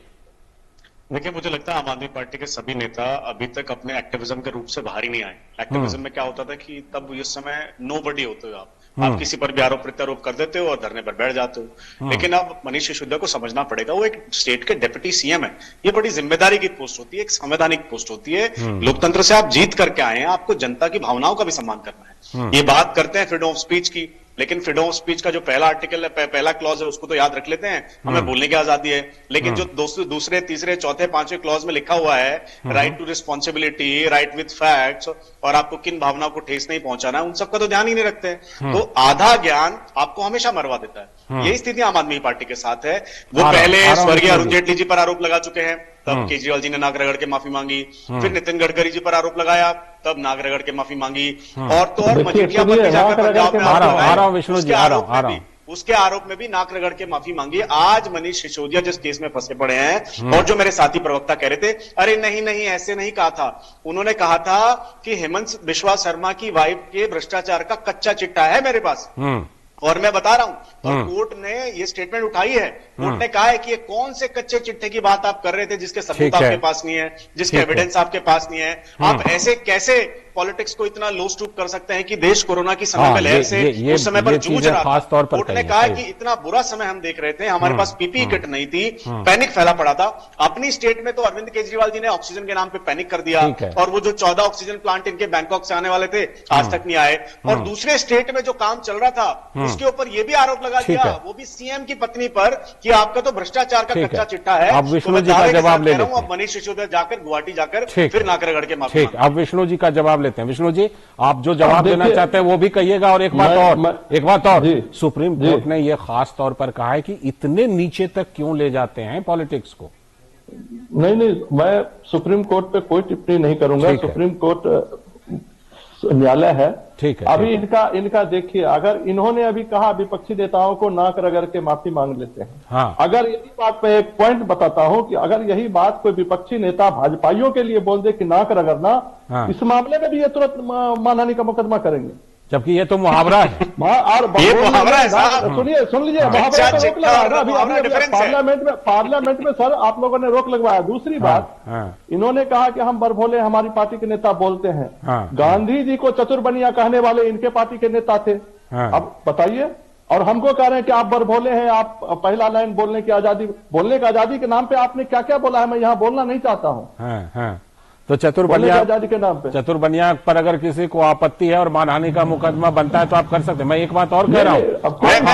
देखिए, मुझे लगता है आम आदमी पार्टी के सभी नेता अभी तक अपने एक्टिविज्म के रूप से बाहर ही नहीं आए। एक्टिविज्म में क्या होता था कि तब इस समय नोबडी होते हो आप किसी पर भी आरोप प्रत्यारोप कर देते हो और धरने पर बैठ जाते हो। लेकिन अब मनीष सिसोदिया को समझना पड़ेगा, वो एक स्टेट के डिप्टी सीएम है। ये बड़ी जिम्मेदारी की पोस्ट होती है, एक संवैधानिक पोस्ट होती है। लोकतंत्र से आप जीत करके आए हैं, आपको जनता की भावनाओं का भी सम्मान करना है। ये बात करते हैं फ्रीडम ऑफ स्पीच की, लेकिन फ्रीडम ऑफ स्पीच का जो पहला आर्टिकल है, पहला क्लॉज है, उसको तो याद रख लेते हैं, हमें बोलने की आजादी है। लेकिन जो दूसरे तीसरे चौथे पांचवें क्लॉज में लिखा हुआ है, right to responsibility, right with facts, और आपको किन भावनाओं को ठेस नहीं पहुंचाना है, उन सबका तो ध्यान ही नहीं रखते हैं। तो आधा ज्ञान आपको हमेशा मरवा देता है। यही स्थिति आम आदमी पार्टी के साथ है। वो पहले स्वर्गीय अरुण जेटली जी पर आरोप लगा चुके हैं, तब केजरीवाल जी ने नाक रगड़ के माफी मांगी। फिर नितिन गडकरी जी पर आरोप लगाया, तब नाक रगड़ के माफी मांगी। और तो और मजीठिया पर भी जाकर पंजाब में उसके आरोप में भी नाक रगड़ के माफी मांगी। आज मनीष सिसोदिया जिस केस में फंसे पड़े हैं, और जो मेरे साथी प्रवक्ता कह रहे थे, अरे नहीं नहीं ऐसे नहीं कहा था, उन्होंने कहा था कि हेमंत बिश्वा शर्मा की वाइफ के भ्रष्टाचार का कच्चा चिट्ठा है मेरे पास, और मैं बता रहा हूं। और कोर्ट ने ये स्टेटमेंट उठाई है। कोर्ट ने कहा है कि ये कौन से कच्चे चिट्ठे की बात आप कर रहे थे जिसके सबूत आपके पास नहीं है, जिसके एविडेंस आपके पास नहीं है। आप ऐसे कैसे पॉलिटिक्स को इतना लो स्टूप कर सकते हैं कि देश कोरोना की समय में लहर से उस समय पर जूझ रहा था। कोर्ट ने कहा कि इतना बुरा समय हम देख रहे थे, हमारे पास पीपीई किट नहीं थी, पैनिक फैला पड़ा था। अपनी स्टेट में तो अरविंद केजरीवाल जी ने ऑक्सीजन के नाम पे पैनिक कर दिया, और वो जो 14 ऑक्सीजन प्लांट इनके बैंकॉक से आने वाले थे आज तक नहीं आए। और दूसरे स्टेट में जो काम चल रहा था उसके ऊपर ये भी आरोप लगा दिया, वो भी सीएम की पत्नी पर, कि आपका तो भ्रष्टाचार का कच्चा चिट्ठा है। अब विष्णु जी का जवाब ले लेते हैं। मनीष सिसोदिया जाकर गुवाहाटी जाकर फिर नाक रगड़ के माफी। ठीक, अब विष्णु जी का जवाब लेते हैं। विष्णु जी, आप जो जवाब देना चाहते हैं वो भी कहिएगा। और एक बात और सुप्रीम कोर्ट ने यह खास तौर पर कहा है कि इतने नीचे तक क्यों ले जाते हैं पॉलिटिक्स को। नहीं, मैं सुप्रीम कोर्ट पे कोई टिप्पणी नहीं करूंगा। सुप्रीम कोर्ट न्यायालय है। ठीक है। अभी इनका देखिए, अगर इन्होंने अभी कहा विपक्षी नेताओं को नाक रगड़ के माफी मांग लेते हैं। हाँ। अगर यही बात मैं एक पॉइंट बताता हूं कि अगर यही बात कोई विपक्षी नेता भाजपाइयों के लिए बोल दे कि नाक रगड़ना, हाँ। इस मामले में भी ये तुरंत मानहानि का मुकदमा करेंगे, जबकि ये तो मुहावरा है। और ये मुहावरा है साहब। सुन लीजिए, मुहावरा पे रोक लगाया अभी पार्लियामेंट में सर आप लोगों ने रोक लगवाया। दूसरी बात, इन्होंने कहा कि हम बरभोले हमारी पार्टी के नेता बोलते हैं। गांधी जी को चतुर्बनिया कहने वाले इनके पार्टी के नेता थे। अब बताइए, और हमको कह रहे हैं कि आप बरभोले हैं, आप पहला लाइन बोलने की आजादी के नाम पे आपने क्या क्या बोला है, मैं यहाँ बोलना नहीं चाहता हूँ। तो चतुर्बनिया आजादी के नाम पे, चतुर्बनिया पर अगर किसी को आपत्ति है और मानहानि का मुकदमा बनता है तो आप कर सकते हैं। मैं एक बात और कह रहा हूँ,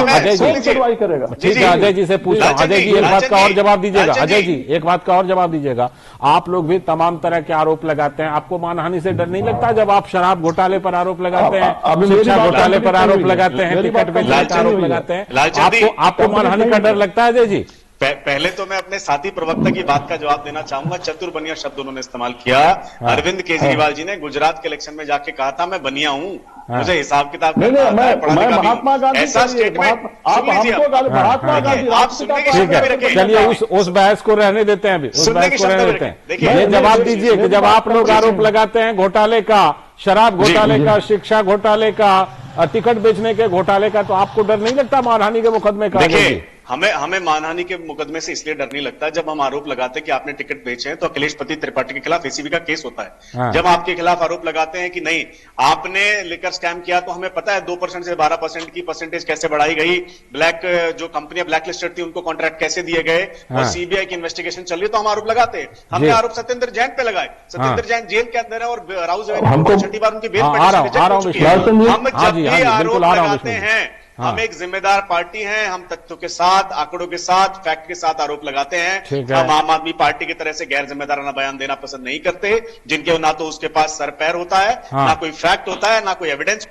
अजय जी करेगा। ठीक है, अजय जी से पूछ रहा हूँ। अजय जी एक बात का और जवाब दीजिएगा। अजय जी एक बात का और जवाब दीजिएगा। आप लोग भी तमाम तरह के आरोप लगाते हैं, आपको मानहानि से डर नहीं लगता जब आप शराब घोटाले पर आरोप लगाते हैं, शिक्षा घोटाले पर आरोप लगाते हैं, टिकट बेचने का आरोप लगाते हैं, आपको मानहानि का डर लगता है अजय जी? पहले तो मैं अपने साथी प्रवक्ता की बात का जवाब देना चाहूंगा। चतुर्बनिया शब्द उन्होंने इस्तेमाल किया। अरविंद केजरीवाल जी ने गुजरात के इलेक्शन में जाके कहा था मैं बनिया हूं, मुझे हिसाब किताब मैं महात्मा गांधी, ऐसा स्टेटमेंट आप महात्मा गांधी आप सुनने की क्षमता भी रखें। चलिए उस बहस को रहने देते हैं, अभी उस बहस को रहने देते हैं। ये जवाब दीजिए कि जब आप लोग आरोप लगाते हैं घोटाले का, शराब घोटाले का, शिक्षा घोटाले का, टिकट बेचने के घोटाले का, तो आपको डर नहीं लगता मानहानि के मुकदमे का? देखिए, हमें मानहानि के मुकदमे से इसलिए डर नहीं लगता, जब हम आरोप लगाते हैं कि आपने टिकट बेचे हैं तो अखिलेश पति त्रिपाठी के खिलाफ एसीबी का केस होता है। हाँ। जब आपके खिलाफ आरोप लगाते हैं कि नहीं आपने लिकर स्कैम किया, तो हमें पता है 2% से 12% की परसेंटेज कैसे बढ़ाई गई, जो कंपनियां ब्लैक लिस्टेड थी उनको कॉन्ट्रैक्ट कैसे दिए गए, और सीबीआई की इन्वेस्टिगेशन चल रही है, तो हम आरोप लगाते हैं। हमने आरोप सत्येंद्र जैन पे लगाए। सत्येंद्र जैन जेल के अंदर है और राउज छठी बार उनकी बेल हम जब भी आरोप लगाते हैं, हम एक जिम्मेदार पार्टी हैं, हम तथ्यों के साथ, आंकड़ों के साथ, फैक्ट के साथ आरोप लगाते हैं। हम आम आदमी पार्टी की तरह से गैर जिम्मेदाराना बयान देना पसंद नहीं करते, जिनके ना तो उसके पास सर पैर होता है, ना कोई फैक्ट होता है, ना कोई एविडेंस।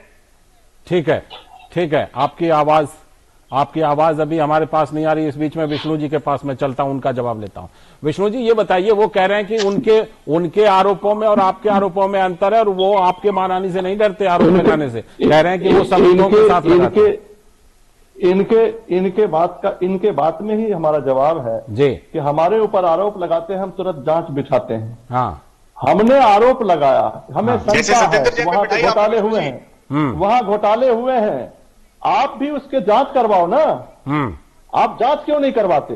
ठीक है। आपकी आवाज अभी हमारे पास नहीं आ रही। इस बीच में विष्णु जी के पास मैं चलता हूं, उनका जवाब लेता हूं। विष्णु जी ये बताइए, वो कह रहे हैं कि उनके आरोपों में और आपके आरोपों में अंतर है, और वो आपके मानहानि से नहीं डरते आरोप लगाने से, कह रहे हैं कि वो सबूतों के साथ लगाते हैं। इनके बात में ही हमारा जवाब है जी कि हमारे ऊपर आरोप लगाते हैं, हम तुरंत जांच बिठाते हैं। हाँ। हमने आरोप लगाया, हमें शंका है वहां घोटाले हुए हैं, वहां घोटाले हुए हैं, आप भी उसके जांच करवाओ ना। आप जांच क्यों नहीं करवाते?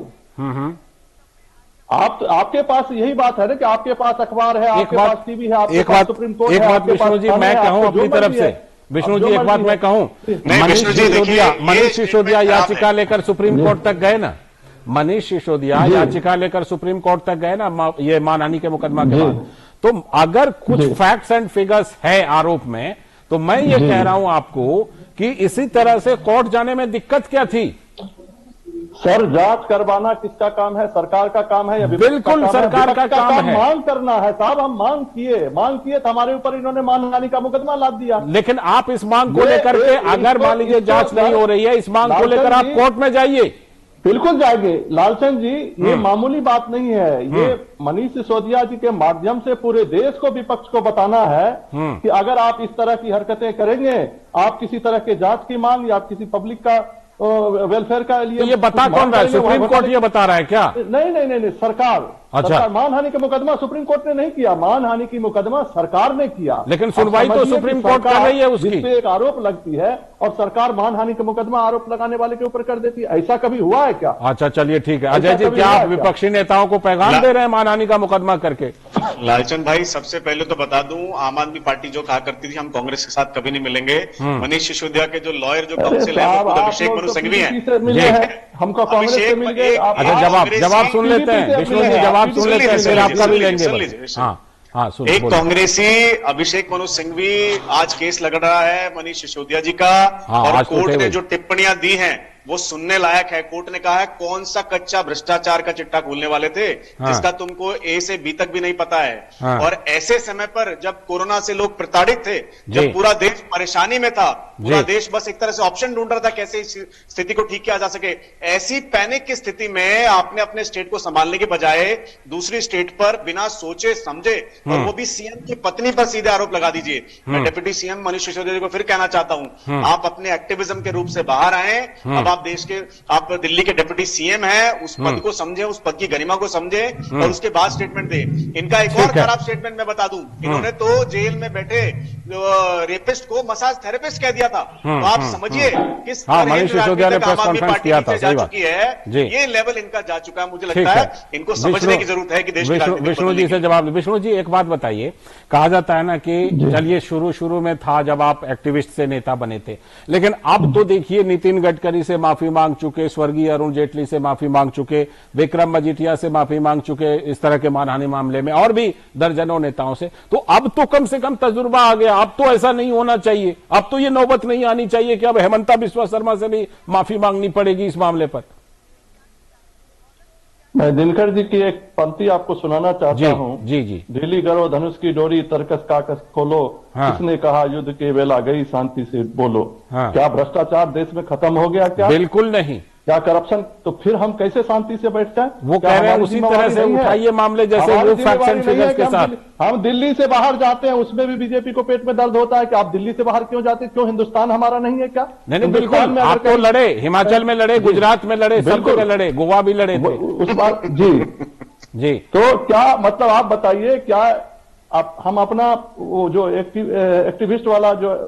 आपके पास यही बात है ना कि आपके पास अखबार है, आपके पास टीवी है, आपके पास सुप्रीम कोर्ट है, एक बात विष्णु जी मैं कहूं अपनी तरफ से, विष्णु जी एक बात मैं कहूं, मनीष सिसोदिया याचिका लेकर सुप्रीम कोर्ट तक गए ना, मनीष सिसोदिया याचिका लेकर सुप्रीम कोर्ट तक गए ना, ये मानहानि के मुकदमा के बाद। तो अगर कुछ फैक्ट्स एंड फिगर्स है आरोप में, तो मैं ये कह रहा हूं आपको कि इसी तरह से कोर्ट जाने में दिक्कत क्या थी? सर, जांच करवाना किसका काम है? सरकार का काम है या बिल्कुल सरकार का काम है। मांग करना है साहब, हम मांग किए तो हमारे ऊपर इन्होंने मानहानि का मुकदमा लाद दिया। लेकिन आप इस मांग को लेकर के, अगर मान लीजिए जांच नहीं हो रही है, इस मांग को लेकर आप कोर्ट में जाइए। बिल्कुल जाएंगे लालचंद जी, ये मामूली बात नहीं है। ये मनीष सिसोदिया जी के माध्यम से पूरे देश को, विपक्ष को बताना है कि अगर आप इस तरह की हरकतें करेंगे, आप किसी तरह के जांच की मांग या किसी पब्लिक का वेलफेयर का लिए, तो ये बता कौन रहा है? सुप्रीम कोर्ट ये बता रहा है क्या? नहीं, सरकार। अच्छा, सरकार, मानहानि का मुकदमा सुप्रीम कोर्ट ने नहीं किया, मानहानि की मुकदमा सरकार ने किया। लेकिन सुनवाई तो सुप्रीम कोर्ट कर रही है उसकी, जिस पे एक आरोप लगती है और सरकार मानहानि का मुकदमा आरोप लगाने वाले के ऊपर कर देती है। ऐसा कभी हुआ है क्या? अच्छा चलिए ठीक है। अजय जी, क्या आप विपक्षी नेताओं को पैगाम दे रहे हैं मानहानि का मुकदमा करके? लालचंद भाई, सबसे पहले तो बता दूं, आम आदमी पार्टी जो कहा करती थी हम कांग्रेस के साथ कभी नहीं मिलेंगे, मनीष सिसोदिया के जो लॉयर, जो काउंसिल है, वो अभिषेक मनु सिंघवी है। हमको कांग्रेस से मिल गए। अच्छा, जवाब सुन लेते हैं विष्णु जी, जवाब सुन लेते हैं, फिर आपका भी लेंगे। एक कांग्रेसी अभिषेक मनु सिंघवी आज केस लग रहा है मनीष सिसोदिया जी का, और कोर्ट ने जो टिप्पणियां दी हैं वो सुनने लायक है। कोर्ट ने कहा है कौन सा कच्चा भ्रष्टाचार का चिट्ठा खोलने वाले थे जिसका तुमको ए से बी तक भी नहीं पता है। और ऐसे समय पर जब कोरोना से लोग प्रताड़ित थे, जब पूरा देश परेशानी में था, पूरा देश बस एक तरह से ऑप्शन ढूंढ रहा था कैसे इस स्थिति को ठीक किया जा सके, ऐसी पैनिक की स्थिति में आपने अपने स्टेट को संभालने के बजाय दूसरी स्टेट पर बिना सोचे समझे, और वो भी सीएम की पत्नी पर सीधे आरोप लगा दीजिए। मैं डिप्टी सीएम मनीष सिसोदिया जी को फिर कहना चाहता हूं, आप अपने एक्टिविज्म के रूप से बाहर आए। अब आप देश के, आप दिल्ली के डिप्टी सीएम हैं, उस पद को समझे, उस पद की गरिमा को समझे, और उसके बाद स्टेटमेंट दे। इनका एक और खराब स्टेटमेंट मैं बता दूं, इन्होंने तो जेल में बैठे रेपिस्ट को मसाज थेरेपिस्ट कह दिया था। तो आप समझिए किस मनीष सिसोदिया ने प्रेस कॉन्फ्रेंस किया था, जा चुकी है, ये लेवल इनका जा चुका है। मुझे लगता है इनको समझने की जरूरत है कि देश विष्णु जी से जवाब। विष्णु जी, एक बात बताइए, कहा जाता है ना कि चलिए शुरू में था जब आप एक्टिविस्ट से नेता बने थे, लेकिन अब तो देखिए नितिन गडकरी से माफी मांग चुके, स्वर्गीय अरुण जेटली से माफी मांग चुके, विक्रम मजीठिया से माफी मांग चुके इस तरह के मानहानि मामले में, और भी दर्जनों नेताओं से। तो अब तो कम से कम तजुर्बा आ गया, अब तो ऐसा नहीं होना चाहिए, अब तो ये नौबत नहीं आनी चाहिए कि अब हेमंता बिस्वा शर्मा से भी माफी मांगनी पड़ेगी इस मामले पर। मैं दिनकर जी की एक पंक्ति आपको सुनाना चाहता हूँ। जी। ढीली करो धनुष की डोरी, तरकस काकस खोलो, किसने कहा युद्ध के वेला गई, शांति से बोलो। क्या भ्रष्टाचार देश में खत्म हो गया क्या? बिल्कुल नहीं। क्या करप्शन? तो फिर हम कैसे शांति से बैठ जाए? वो कह रहे हैं उसी तरह से उठाइए मामले जैसे वो फैक्ट्स एंड फिगर्स के साथ। हम दिल्ली से बाहर जाते हैं, उसमें भी बीजेपी को पेट में दर्द होता है कि आप दिल्ली से बाहर क्यों जाते, क्यों हिंदुस्तान हमारा नहीं है क्या? नहीं, बिल्कुल। आप तो लड़े, हिमाचल में लड़े, गुजरात में लड़े, सब जगह लड़े, गोवा भी लड़े थे उस बार। जी। तो क्या मतलब आप बताइए, क्या आप हम अपना वो जो एक्टिविस्ट वाला जो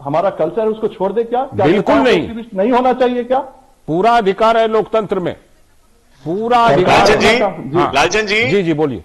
हमारा कल्चर है उसको छोड़ दे क्या? बिल्कुल नहीं। एक्टिविस्ट नहीं होना चाहिए क्या? पूरा अधिकार है लोकतंत्र में, पूरा अधिकार। लालचंद जी, जी बोलिए।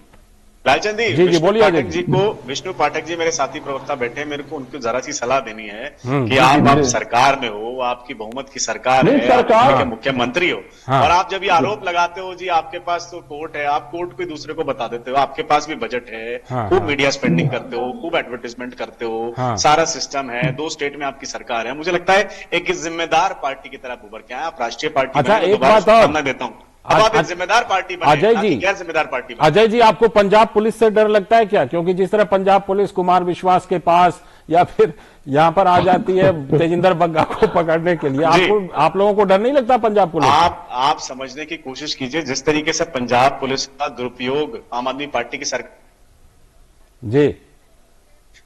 लालचंद जी बोलिए। पाठक जी को, विष्णु पाठक जी मेरे साथी प्रवक्ता बैठे, मेरे को उनको जरा सी सलाह देनी है कि आप सरकार में हो, आपकी बहुमत की सरकार है, सरकार के मुख्यमंत्री हो, और आप जब ये आरोप लगाते हो जी आपके पास तो कोर्ट है, आप कोर्ट को दूसरे को बता देते हो, आपके पास भी बजट है, खूब मीडिया स्पेंडिंग करते हो, खूब एडवर्टाइजमेंट करते हो, सारा सिस्टम है, 2 स्टेट में आपकी सरकार है। मुझे लगता है एक जिम्मेदार पार्टी की तरह उभर के आए आप, राष्ट्रीय पार्टी। अच्छा, एक बात और देता हूँ, अब आप एक जिम्मेदार पार्टी बने, अजय जी, गैर जिम्मेदार पार्टी बने। अजय जी, आपको पंजाब पुलिस से डर लगता है क्या? क्योंकि जिस तरह पंजाब पुलिस कुमार विश्वास के पास या फिर यहां पर आ जाती है तेजिंदर बग्गा को पकड़ने के लिए, आप लोगों को डर नहीं लगता पंजाब पुलिस? आप समझने की कोशिश कीजिए, जिस तरीके से पंजाब पुलिस का दुरुपयोग आम आदमी पार्टी की सरकार जी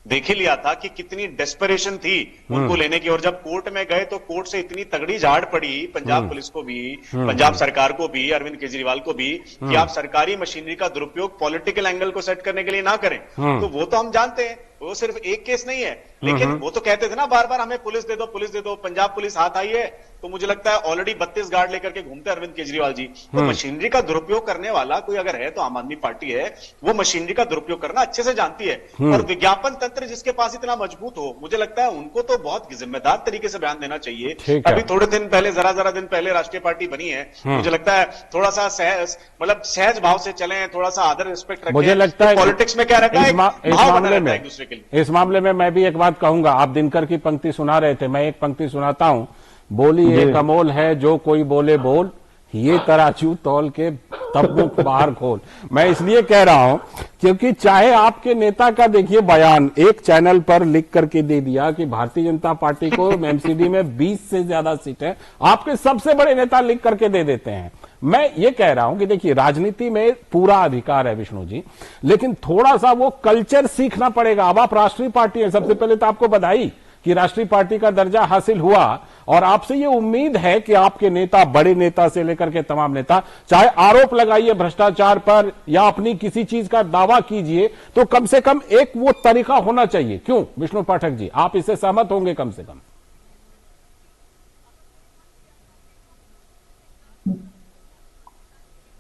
देख ही लिया था कि कितनी डेस्परेशन थी उनको लेने की, और जब कोर्ट में गए तो कोर्ट से इतनी तगड़ी झाड़ पड़ी पंजाब पुलिस को भी, पंजाब सरकार को भी, अरविंद केजरीवाल को भी, कि आप सरकारी मशीनरी का दुरुपयोग पॉलिटिकल एंगल को सेट करने के लिए ना करें। तो वो तो हम जानते हैं वो सिर्फ एक केस नहीं है, लेकिन वो तो कहते थे ना बार बार हमें पुलिस दे दो, पंजाब पुलिस हाथ आई है, तो मुझे लगता है ऑलरेडी 32 गार्ड लेकर के घूमते अरविंद केजरीवाल जी। तो मशीनरी का दुरुपयोग करने वाला कोई अगर है तो आम आदमी पार्टी है, वो मशीनरी का दुरुपयोग करना अच्छे से जानती है। और विज्ञापन तंत्र जिसके पास इतना मजबूत हो, मुझे लगता है उनको तो बहुत जिम्मेदार तरीके से बयान देना चाहिए। अभी थोड़े दिन पहले, जरा दिन पहले राष्ट्रीय पार्टी बनी है, मुझे लगता है थोड़ा सा सहज भाव से चलें, थोड़ा सा आदर रिस्पेक्ट रखें। मुझे लगता है पॉलिटिक्स में क्या रहता है, भाव बना रहता है एक दूसरे के लिए। इस मामले में मैं भी एक बात कहूंगा, आप दिनकर की पंक्ति सुना रहे थे, मैं एक पंक्ति सुनाता हूं। बोली एक अमोल है जो कोई बोले बोल, ये तराजू तौल के तब मुख बाहर खोल। मैं इसलिए कह रहा हूं क्योंकि चाहे आपके नेता का देखिए बयान एक चैनल पर लिख करके दे दिया कि भारतीय जनता पार्टी को एमसीडी में 20 से ज्यादा सीटें, आपके सबसे बड़े नेता लिख करके दे देते हैं। मैं ये कह रहा हूं कि देखिए राजनीति में पूरा अधिकार है विष्णु जी, लेकिन थोड़ा सा वो कल्चर सीखना पड़ेगा। अब आप राष्ट्रीय पार्टी है, सबसे पहले तो आपको बधाई कि राष्ट्रीय पार्टी का दर्जा हासिल हुआ, और आपसे ये उम्मीद है कि आपके नेता, बड़े नेता से लेकर के तमाम नेता, चाहे आरोप लगाइए भ्रष्टाचार पर या अपनी किसी चीज का दावा कीजिए, तो कम से कम एक वो तरीका होना चाहिए। क्यों विष्णु पाठक जी, आप इससे सहमत होंगे कम से कम?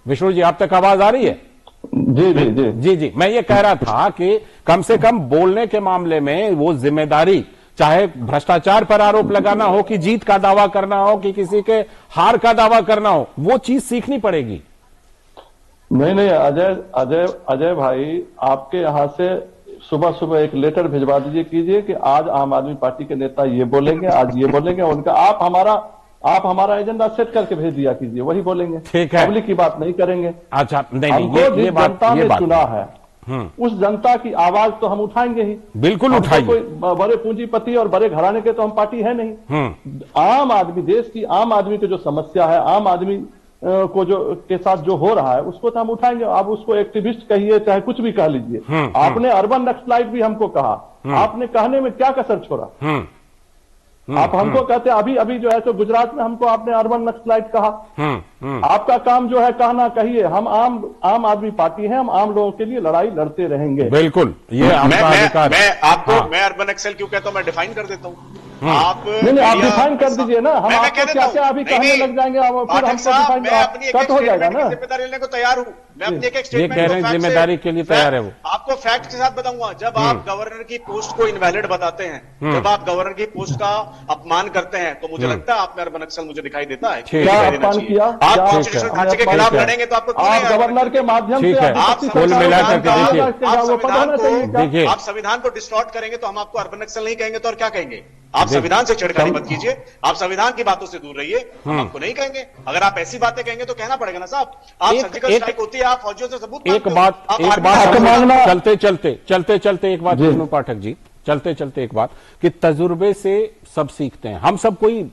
विष्णु जी, आप तक आवाज आ रही है? जी, मैं ये कह रहा था कि कम से कम बोलने के मामले में वो जिम्मेदारी, चाहे भ्रष्टाचार पर आरोप लगाना हो कि जीत का दावा करना हो कि किसी के हार का दावा करना हो, वो चीज सीखनी पड़ेगी। नहीं, अजय भाई, आपके यहां से सुबह सुबह एक लेटर भिजवा दीजिए कीजिए कि आज आम आदमी पार्टी के नेता ये बोलेंगे, आज ये बोलेंगे, उनका आप हमारा एजेंडा सेट करके भेज दिया कीजिए, वही बोलेंगे। ठीक है, पब्लिक की बात नहीं करेंगे। अच्छा, नहीं, ये बात जनता ने चुना है, उस जनता की आवाज तो हम उठाएंगे ही, बिल्कुल उठाएंगे। कोई बड़े पूंजीपति और बड़े घराने के तो हम पार्टी है नहीं। आम आदमी, देश की आम आदमी की जो समस्या है, आम आदमी को जो के साथ जो हो रहा है, उसको तो हम उठाएंगे। आप उसको एक्टिविस्ट कहिए, चाहे कुछ भी कह लीजिए। आपने अर्बन नक्सलाइट भी हमको कहा, आपने कहने में क्या कसर छोड़ा? आप हमको कहते अभी जो है तो गुजरात में हमको आपने अर्बन नक्सलाइट कहा। आपका काम जो है कहना, कहिए। हम आम आदमी पार्टी है, हम आम लोगों के लिए लड़ाई लड़ते रहेंगे। बिल्कुल, ये आपका अधिकार। मैं अर्बन एक्सेल क्यों कहता हूं, मैं डिफाइन कर देता हूं। आप डिफाइन कर दीजिए ना, हम आपको क्या अभी कहने लग जाएंगे, फिर हमको कट हो जाएगा ना। जिम्मेदारी लेने को तैयार हूं मैं, अपनी एक स्टेटमेंट कह रहे हैं, जिम्मेदारी के लिए तैयार है वो। आपको फैक्ट के साथ बताऊंगा। जब आप गवर्नर की पोस्ट को इनवैलिड बताते हैं, जब आप गवर्नर की पोस्ट का अपमान करते हैं, तो मुझे लगता है आप में अर्बन नक्सल मुझे दिखाई देता है। क्या अपमान किया? आप कॉन्स्टिट्यूशन ढांचे के खिलाफ लड़ेंगे तो आपको गवर्नर के माध्यम से कुल मिलाकर देखिए, आप संविधान को डिस्टॉर्ट करेंगे तो हम आपको अर्बन नक्सल नहीं कहेंगे तो और क्या कहेंगे? आप संविधान से छेड़खानी मत कीजिए, आप संविधान की बातों से दूर रहिए, हम आपको नहीं कहेंगे। अगर आप ऐसी बातें कहेंगे तो कहना पड़ेगा ना साहब। आप सर्जिकल स्ट्राइक होती है, आप फौजियों से सबूत एक बात चलते चलते एक बात विष्णु पाठक जी, चलते चलते एक बात कि तजुर्बे से सब सीखते हैं। हम सब कोई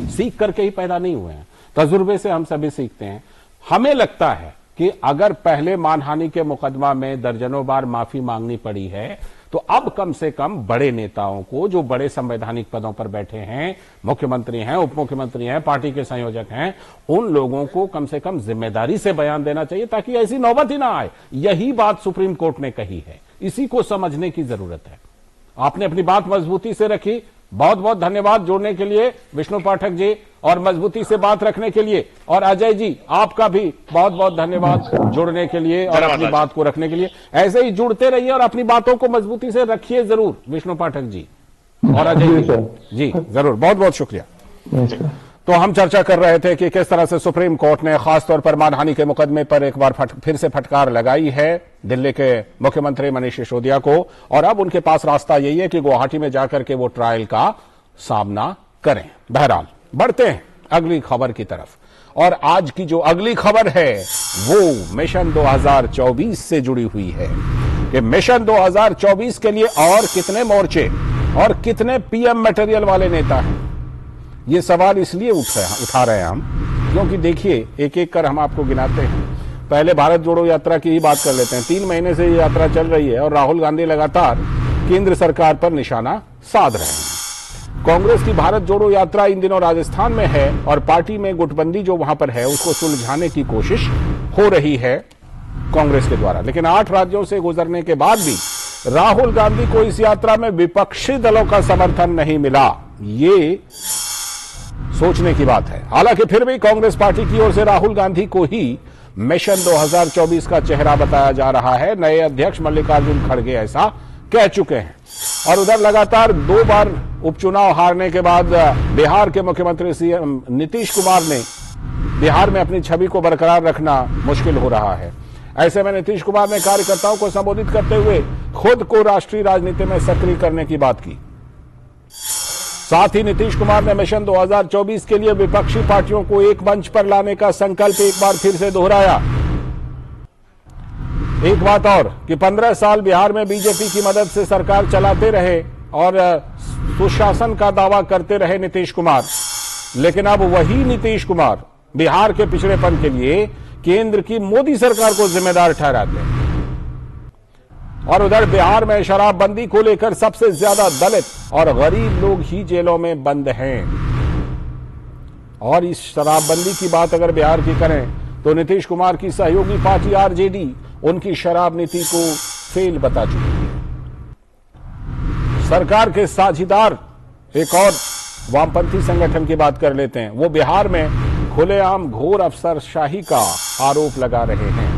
सीख करके ही पैदा नहीं हुए हैं, तजुर्बे से हम सभी सीखते हैं। हमें लगता है कि अगर पहले मानहानि के मुकदमा में दर्जनों बार माफी मांगनी पड़ी है, तो अब कम से कम बड़े नेताओं को, जो बड़े संवैधानिक पदों पर बैठे हैं, मुख्यमंत्री हैं, उप मुख्यमंत्री हैं, पार्टी के संयोजक हैं, उन लोगों को कम से कम जिम्मेदारी से बयान देना चाहिए ताकि ऐसी नौबत ही ना आए। यही बात सुप्रीम कोर्ट ने कही है, इसी को समझने की जरूरत है। आपने अपनी बात मजबूती से रखी, बहुत बहुत धन्यवाद जोड़ने के लिए विष्णु पाठक जी, और मजबूती से बात रखने के लिए। और अजय जी, आपका भी बहुत बहुत धन्यवाद जुड़ने के लिए और अपनी बात को रखने के लिए। ऐसे ही जुड़ते रहिए और अपनी बातों को मजबूती से रखिए जरूर, विष्णु पाठक जी और अजय जी जरूर। बहुत बहुत शुक्रिया। तो हम चर्चा कर रहे थे कि किस तरह से सुप्रीम कोर्ट ने खासतौर पर मानहानि के मुकदमे पर एक बार फिर से फटकार लगाई है दिल्ली के मुख्यमंत्री मनीष सिसोदिया को, और अब उनके पास रास्ता यही है कि गुवाहाटी में जाकर के वो ट्रायल का सामना करें। बहरहाल बढ़ते हैं अगली खबर की तरफ, और आज की जो अगली खबर है वो मिशन 2024 से जुड़ी हुई है कि मिशन 2024 के लिए और कितने मोर्चे और कितने पीएम मटेरियल वाले नेता हैं। ये सवाल इसलिए उठा रहे हैं हम क्योंकि देखिए, एक एक कर हम आपको गिनाते हैं। पहले भारत जोड़ो यात्रा की ही बात कर लेते हैं। 3 महीने से ये यात्रा चल रही है और राहुल गांधी लगातार केंद्र सरकार पर निशाना साध रहे हैं। कांग्रेस की भारत जोड़ो यात्रा इन दिनों राजस्थान में है और पार्टी में गुटबंदी जो वहां पर है उसको सुलझाने की कोशिश हो रही है कांग्रेस के द्वारा। लेकिन 8 राज्यों से गुजरने के बाद भी राहुल गांधी को इस यात्रा में विपक्षी दलों का समर्थन नहीं मिला, ये सोचने की बात है। हालांकि फिर भी कांग्रेस पार्टी की ओर से राहुल गांधी को ही मिशन 2024 का चेहरा बताया जा रहा है। नए अध्यक्ष मल्लिकार्जुन खड़गे ऐसा कह चुके हैं। और उधर लगातार 2 बार उपचुनाव हारने के बाद बिहार के मुख्यमंत्री सीएम नीतीश कुमार ने बिहार में अपनी छवि को बरकरार रखना मुश्किल हो रहा है। ऐसे में नीतीश कुमार ने कार्यकर्ताओं को संबोधित करते हुए खुद को राष्ट्रीय राजनीति में सक्रिय करने की बात की। साथ ही नीतीश कुमार ने मिशन 2024 के लिए विपक्षी पार्टियों को एक मंच पर लाने का संकल्प एक बार फिर से दोहराया। एक बात और कि 15 साल बिहार में बीजेपी की मदद से सरकार चलाते रहे और सुशासन का दावा करते रहे नीतीश कुमार, लेकिन अब वही नीतीश कुमार बिहार के पिछड़ेपन के लिए केंद्र की मोदी सरकार को जिम्मेदार ठहराते हैं। और उधर बिहार में शराबबंदी को लेकर सबसे ज्यादा दलित और गरीब लोग ही जेलों में बंद हैं। और इस शराबबंदी की बात अगर बिहार की करें तो नीतीश कुमार की सहयोगी पार्टी आरजेडी उनकी शराब नीति को फेल बता चुकी है। सरकार के साझीदार एक और वामपंथी संगठन की बात कर लेते हैं। वो बिहार में खुलेआम घोर अफसरशाही का आरोप लगा रहे हैं।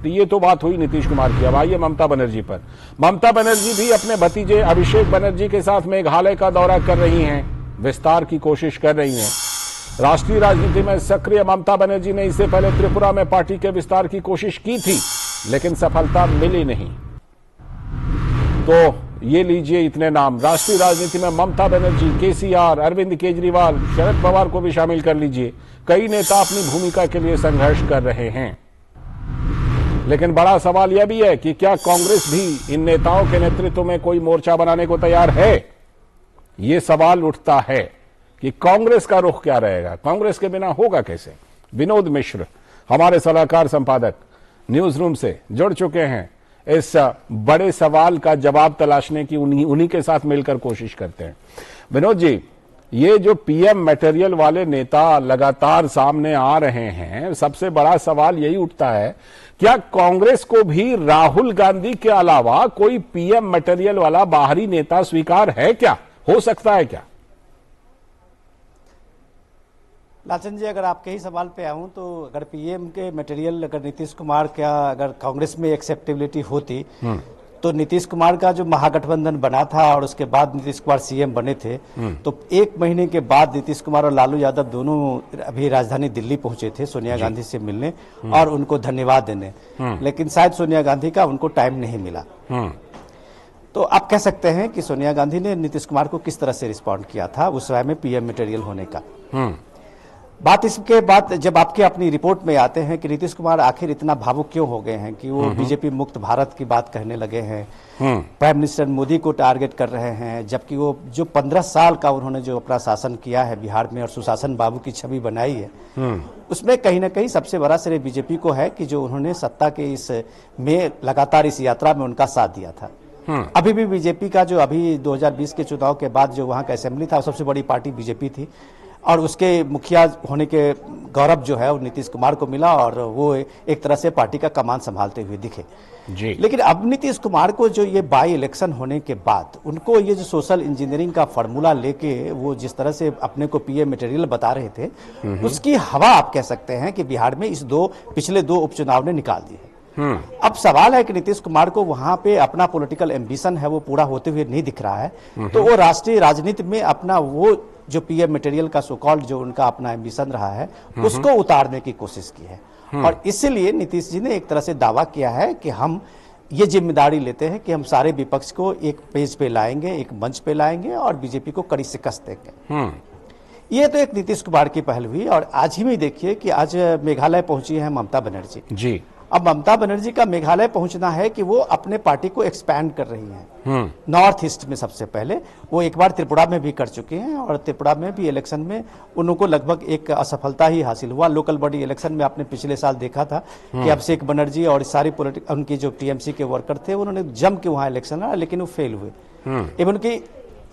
तो ये तो बात हुई नीतीश कुमार की। अब आइए ममता बनर्जी पर। ममता बनर्जी भी अपने भतीजे अभिषेक बनर्जी के साथ मेघालय का दौरा कर रही हैं, विस्तार की कोशिश कर रही हैं। राष्ट्रीय राजनीति में सक्रिय ममता बनर्जी ने इससे पहले त्रिपुरा में पार्टी के विस्तार की कोशिश की थी, लेकिन सफलता मिली नहीं। तो ये लीजिए इतने नाम। राष्ट्रीय राजनीति में ममता बनर्जी, केसीआर, अरविंद केजरीवाल, शरद पवार को भी शामिल कर लीजिए। कई नेता अपनी भूमिका के लिए संघर्ष कर रहे हैं। लेकिन बड़ा सवाल यह भी है कि क्या कांग्रेस भी इन नेताओं के नेतृत्व में कोई मोर्चा बनाने को तैयार है? यह सवाल उठता है कि कांग्रेस का रुख क्या रहेगा, कांग्रेस के बिना होगा कैसे। विनोद मिश्र हमारे सलाहकार संपादक न्यूज रूम से जुड़ चुके हैं। इस बड़े सवाल का जवाब तलाशने की उन्हीं के साथ मिलकर कोशिश करते हैं। विनोद जी, ये जो पीएम मटेरियल वाले नेता लगातार सामने आ रहे हैं, सबसे बड़ा सवाल यही उठता है, क्या कांग्रेस को भी राहुल गांधी के अलावा कोई पीएम मटेरियल वाला बाहरी नेता स्वीकार है क्या, हो सकता है क्या? लालचंद जी, अगर आपके ही सवाल पे आऊं तो अगर पीएम के मटेरियल अगर नीतीश कुमार का अगर कांग्रेस में एक्सेप्टेबिलिटी होती तो नीतीश कुमार का जो महागठबंधन बना था और उसके बाद नीतीश कुमार सीएम बने थे, तो 1 महीने के बाद नीतीश कुमार और लालू यादव दोनों अभी राजधानी दिल्ली पहुंचे थे सोनिया गांधी से मिलने और उनको धन्यवाद देने, लेकिन शायद सोनिया गांधी का उनको टाइम नहीं मिला। तो आप कह सकते हैं कि सोनिया गांधी ने नीतीश कुमार को किस तरह से रिस्पॉन्ड किया था उस समय में पीएम मटेरियल होने का। बात इसके बाद जब आपके अपनी रिपोर्ट में आते हैं कि नीतीश कुमार आखिर इतना भावुक क्यों हो गए हैं कि वो बीजेपी मुक्त भारत की बात कहने लगे हैं, प्राइम मिनिस्टर मोदी को टारगेट कर रहे हैं, जबकि वो जो 15 साल का उन्होंने जो अपना शासन किया है बिहार में और सुशासन बाबू की छवि बनाई है, उसमें कहीं ना कहीं सबसे बड़ा श्रेय बीजेपी को है कि जो उन्होंने सत्ता के इस में लगातार इस यात्रा में उनका साथ दिया था। अभी भी बीजेपी का जो अभी 2020 के चुनाव के बाद जो वहां का असेंबली था, सबसे बड़ी पार्टी बीजेपी थी और उसके मुखिया होने के गौरव जो है वो नीतीश कुमार को मिला और वो एक तरह से पार्टी का कमान संभालते हुए दिखे जी। लेकिन अब नीतीश कुमार को जो ये बाई इलेक्शन होने के बाद उनको ये जो सोशल इंजीनियरिंग का फॉर्मूला लेके वो जिस तरह से अपने को पीएम मटेरियल बता रहे थे, उसकी हवा आप कह सकते हैं कि बिहार में इस पिछले दो उपचुनाव ने निकाल दी है। अब सवाल है कि नीतीश कुमार को वहां पे अपना पॉलिटिकल एम्बिशन है वो पूरा होते हुए नहीं दिख रहा है, तो वो राष्ट्रीय राजनीति में अपना वो जो पीएम मटेरियल का सो कॉल्ड जो उनका अपना एम्बिशन रहा है उसको उतारने की कोशिश की है। और इसीलिए नीतीश जी ने एक तरह से दावा किया है कि हम ये जिम्मेदारी लेते हैं कि हम सारे विपक्ष को एक पेज पे लाएंगे, एक मंच पे लाएंगे और बीजेपी को कड़ी शिकस्त देंगे। ये तो एक नीतीश कुमार की पहल हुई। और आज ही में देखिए कि आज मेघालय पहुंची है ममता बनर्जी जी। अब ममता बनर्जी का मेघालय पहुंचना है कि वो अपने पार्टी को एक्सपैंड कर रही हैं नॉर्थ ईस्ट में। सबसे पहले वो एक बार त्रिपुरा में भी कर चुके हैं और त्रिपुरा में भी इलेक्शन में उनको लगभग एक असफलता ही हासिल हुआ। लोकल बॉडी इलेक्शन में आपने पिछले साल देखा था कि अभिषेक बनर्जी और सारी उनकी जो टीएमसी के वर्कर थे उन्होंने जम के वहां इलेक्शन लड़ा, लेकिन वो फेल हुए। इवन की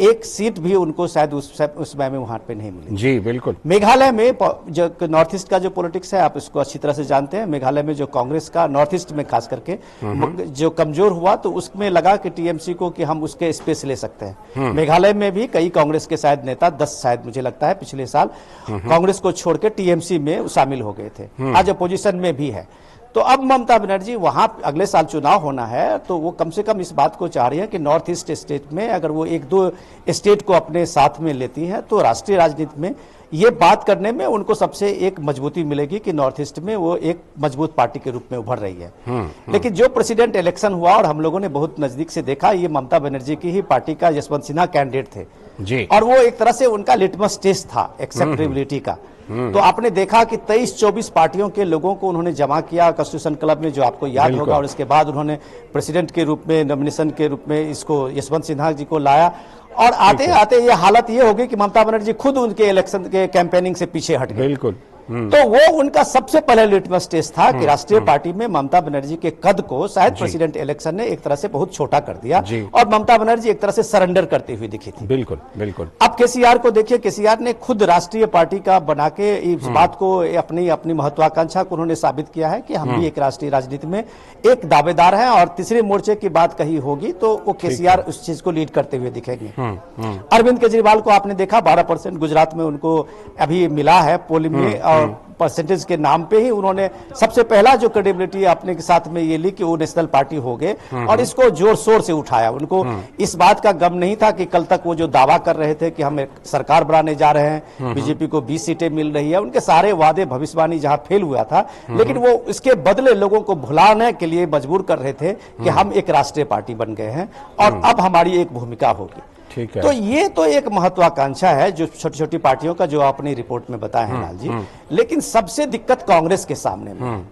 एक सीट भी उनको शायद उस समय में वहां पे नहीं मिली। जी बिल्कुल। मेघालय में जो नॉर्थ ईस्ट का जो पॉलिटिक्स है आप इसको अच्छी तरह से जानते हैं। मेघालय में जो कांग्रेस का नॉर्थ ईस्ट में खास करके जो कमजोर हुआ तो उसमें लगा कि टीएमसी को कि हम उसके स्पेस ले सकते हैं। मेघालय में भी कई कांग्रेस के शायद नेता 10 शायद मुझे लगता है पिछले साल कांग्रेस को छोड़ के टीएमसी में शामिल हो गए थे, आज अपोजिशन में भी है। तो अब ममता बनर्जी वहां अगले साल चुनाव होना है तो वो कम से कम इस बात को चाह रही है कि नॉर्थ ईस्ट स्टेट में अगर वो 1-2 स्टेट को अपने साथ में लेती है तो राष्ट्रीय राजनीति में ये बात करने में उनको सबसे एक मजबूती मिलेगी कि नॉर्थ ईस्ट में वो एक मजबूत पार्टी के रूप में उभर रही है। लेकिन जो प्रेसिडेंट इलेक्शन हुआ और हम लोगों ने बहुत नजदीक से देखा, ये ममता बनर्जी की ही पार्टी का यशवंत सिन्हा कैंडिडेट थे जी, और वो एक तरह से उनका लिटमस टेस्ट था एक्सेप्टेबिलिटी का। तो आपने देखा कि 23-24 पार्टियों के लोगों को उन्होंने जमा किया कॉन्स्टिट्यूशन क्लब में, जो आपको याद होगा, और इसके बाद उन्होंने प्रेसिडेंट के रूप में नॉमिनेशन के रूप में इसको यशवंत सिन्हा जी को लाया। और आते आते ये हालत ये हो गई कि ममता बनर्जी खुद उनके इलेक्शन के कैंपेनिंग से पीछे हट गए। बिल्कुल। तो वो उनका सबसे पहले लिटमस टेस्ट था कि राष्ट्रीय पार्टी में ममता बनर्जी के कद को शायद प्रेसिडेंट इलेक्शन ने एक तरह से बहुत छोटा कर दिया और ममता बनर्जी एक तरह से सरेंडर करती हुई दिखी थी। बिल्कुल बिल्कुल। अब केसीआर को देखिए, केसीआर ने खुद राष्ट्रीय पार्टी का बना के इस बात को अपनी महत्वाकांक्षा को उन्होंने साबित किया है कि हम भी एक राष्ट्रीय राजनीति में एक दावेदार हैं और तीसरे मोर्चे की बात कही होगी तो वो केसीआर उस चीज को लीड करते हुए दिखेंगे। अरविंद केजरीवाल को आपने देखा 12% गुजरात में उनको अभी मिला है पोलिंग में, और परसेंटेज के नाम पे ही उन्होंने सबसे पहला जो क्रेडिबिलिटी अपने के साथ में ये ली कि वो नेशनल पार्टी हो गए और इसको जोर शोर से उठाया। उनको इस बात का गम नहीं था कि कल तक वो जो दावा कर रहे थे कि हम एक सरकार बनाने जा रहे हैं, बीजेपी को 20 सीटें मिल रही है, उनके सारे वादे भविष्यवाणी जहां फेल हुआ था, लेकिन वो इसके बदले लोगों को भुलाने के लिए मजबूर कर रहे थे कि हम एक राष्ट्रीय पार्टी बन गए हैं और अब हमारी एक भूमिका होगी। ठीक है। तो ये तो एक महत्वाकांक्षा है जो छोटी छोटी पार्टियों का जो अपनी रिपोर्ट में बताया है लाल जी। लेकिन सबसे दिक्कत कांग्रेस के सामने में,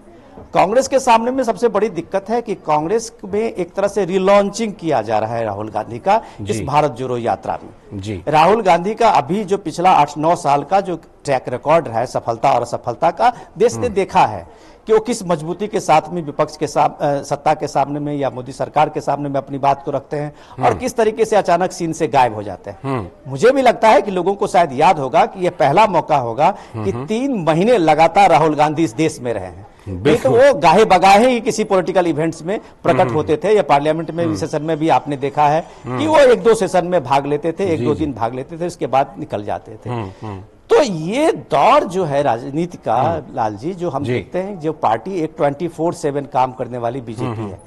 कांग्रेस के सामने में सबसे बड़ी दिक्कत है कि कांग्रेस में एक तरह से रिलॉन्चिंग किया जा रहा है राहुल गांधी का इस भारत जोड़ो यात्रा में। जी। राहुल गांधी का अभी जो पिछला 8-9 साल का जो ट्रैक रिकॉर्ड है सफलता और असफलता का, देश ने देखा है कि वो किस मजबूती के साथ में विपक्ष के सत्ता के सामने में या मोदी सरकार के सामने में अपनी बात को रखते हैं और किस तरीके से अचानक सीन से गायब हो जाते हैं। मुझे भी लगता है कि लोगों को शायद याद होगा कि यह पहला मौका होगा कि 3 महीने लगातार राहुल गांधी इस देश में रहे हैं। नहीं तो वो गाहे बगाहे ही किसी पॉलिटिकल इवेंट्स में प्रकट होते थे या पार्लियामेंट में सेशन में भी आपने देखा है कि वो 1-2 सेशन में भाग लेते थे, 1-2 दिन भाग लेते थे, उसके बाद निकल जाते थे। तो ये दौर जो है राजनीति का लाल जी, जो हम देखते हैं, जो पार्टी एक 24/7 काम करने वाली बीजेपी है,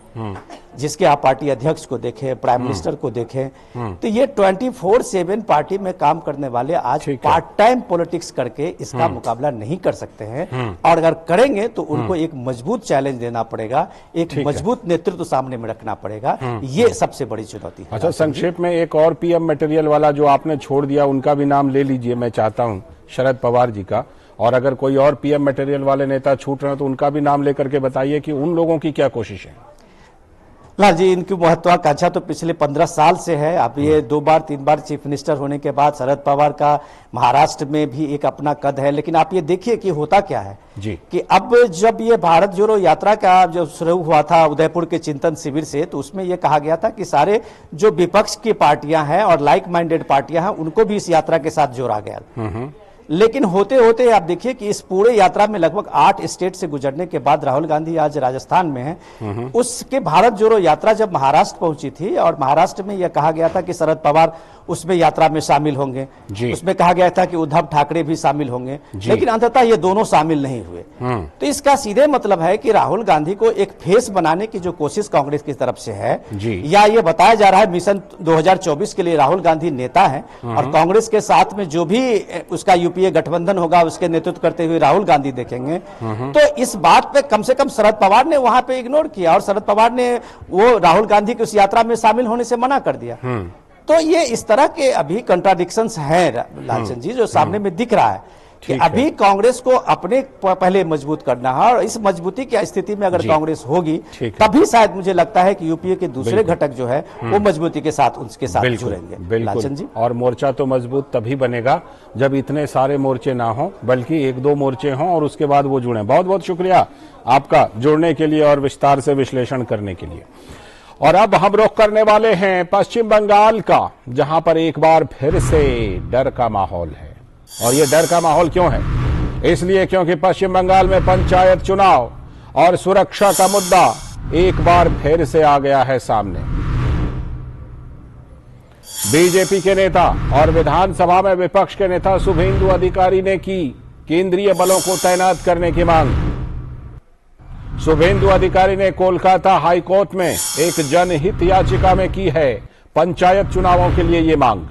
जिसके आप पार्टी अध्यक्ष को देखें, प्राइम मिनिस्टर को देखें, तो ये 24/7 पार्टी में काम करने वाले आज पार्ट टाइम पॉलिटिक्स करके इसका मुकाबला नहीं कर सकते हैं। और अगर करेंगे तो उनको एक मजबूत चैलेंज देना पड़ेगा, एक मजबूत नेतृत्व सामने में रखना पड़ेगा। ये सबसे बड़ी चुनौती है। अच्छा, संक्षेप में एक और पीएम मटेरियल वाला जो आपने छोड़ दिया, उनका भी नाम ले लीजिए, मैं चाहता हूं, शरद पवार जी का। और अगर कोई और पीएम मटेरियल वाले नेता छूट रहे हैं तो उनका भी नाम लेकर के बताइए कि उन लोगों की क्या कोशिश है। लाल जी, इनकी महत्वाकांक्षा तो पिछले 15 साल से है। अब ये 2-3 बार चीफ मिनिस्टर होने के बाद शरद पवार का महाराष्ट्र में भी एक अपना कद है। लेकिन आप ये देखिए कि होता क्या है जी, कि अब जब ये भारत जोड़ो यात्रा का जो शुरू हुआ था उदयपुर के चिंतन शिविर से, तो उसमें ये कहा गया था कि सारे जो विपक्ष की पार्टियां हैं और लाइक माइंडेड पार्टियां हैं उनको भी इस यात्रा के साथ जोड़ा गया। लेकिन होते होते आप देखिए कि इस पूरे यात्रा में लगभग 8 स्टेट से गुजरने के बाद राहुल गांधी आज राजस्थान में है। उसके भारत जोड़ो यात्रा जब महाराष्ट्र पहुंची थी और महाराष्ट्र में यह कहा गया था कि शरद पवार उसमें यात्रा में शामिल होंगे, उसमें कहा गया था कि उद्धव ठाकरे भी शामिल होंगे, लेकिन अंततः ये दोनों शामिल नहीं हुए। तो इसका सीधे मतलब है कि राहुल गांधी को एक फेस बनाने की जो कोशिश कांग्रेस की तरफ से है, या ये बताया जा रहा है मिशन 2024 के लिए राहुल गांधी नेता है और कांग्रेस के साथ में जो भी उसका यूपीए गठबंधन होगा उसके नेतृत्व करते हुए राहुल गांधी देखेंगे। तो इस बात पे कम से कम शरद पवार ने वहां पे इग्नोर किया और शरद पवार ने वो राहुल गांधी की उस यात्रा में शामिल होने से मना कर दिया। तो ये इस तरह के अभी कंट्राडिक्शंस हैं लालचंद जी, जो सामने में दिख रहा है कि अभी कांग्रेस को अपने पहले मजबूत करना है और इस मजबूती की स्थिति में अगर कांग्रेस होगी तभी शायद मुझे लगता है कि यूपीए के दूसरे घटक जो है वो मजबूती के साथ उसके साथ जुड़ेंगे। लालचंद जी, और मोर्चा तो मजबूत तभी बनेगा जब इतने सारे मोर्चे ना हो, बल्कि 1-2 मोर्चे हों और उसके बाद वो जुड़े। बहुत बहुत शुक्रिया आपका जुड़ने के लिए और विस्तार से विश्लेषण करने के लिए। और अब हम रुख करने वाले हैं पश्चिम बंगाल का, जहां पर एक बार फिर से डर का माहौल है। और यह डर का माहौल क्यों है? इसलिए क्योंकि पश्चिम बंगाल में पंचायत चुनाव और सुरक्षा का मुद्दा एक बार फिर से आ गया है सामने। बीजेपी के नेता और विधानसभा में विपक्ष के नेता शुभेंदु अधिकारी ने की केंद्रीय बलों को तैनात करने की मांग। शुभेंदु अधिकारी ने कोलकाता हाईकोर्ट में एक जनहित याचिका में की है पंचायत चुनावों के लिए ये मांग।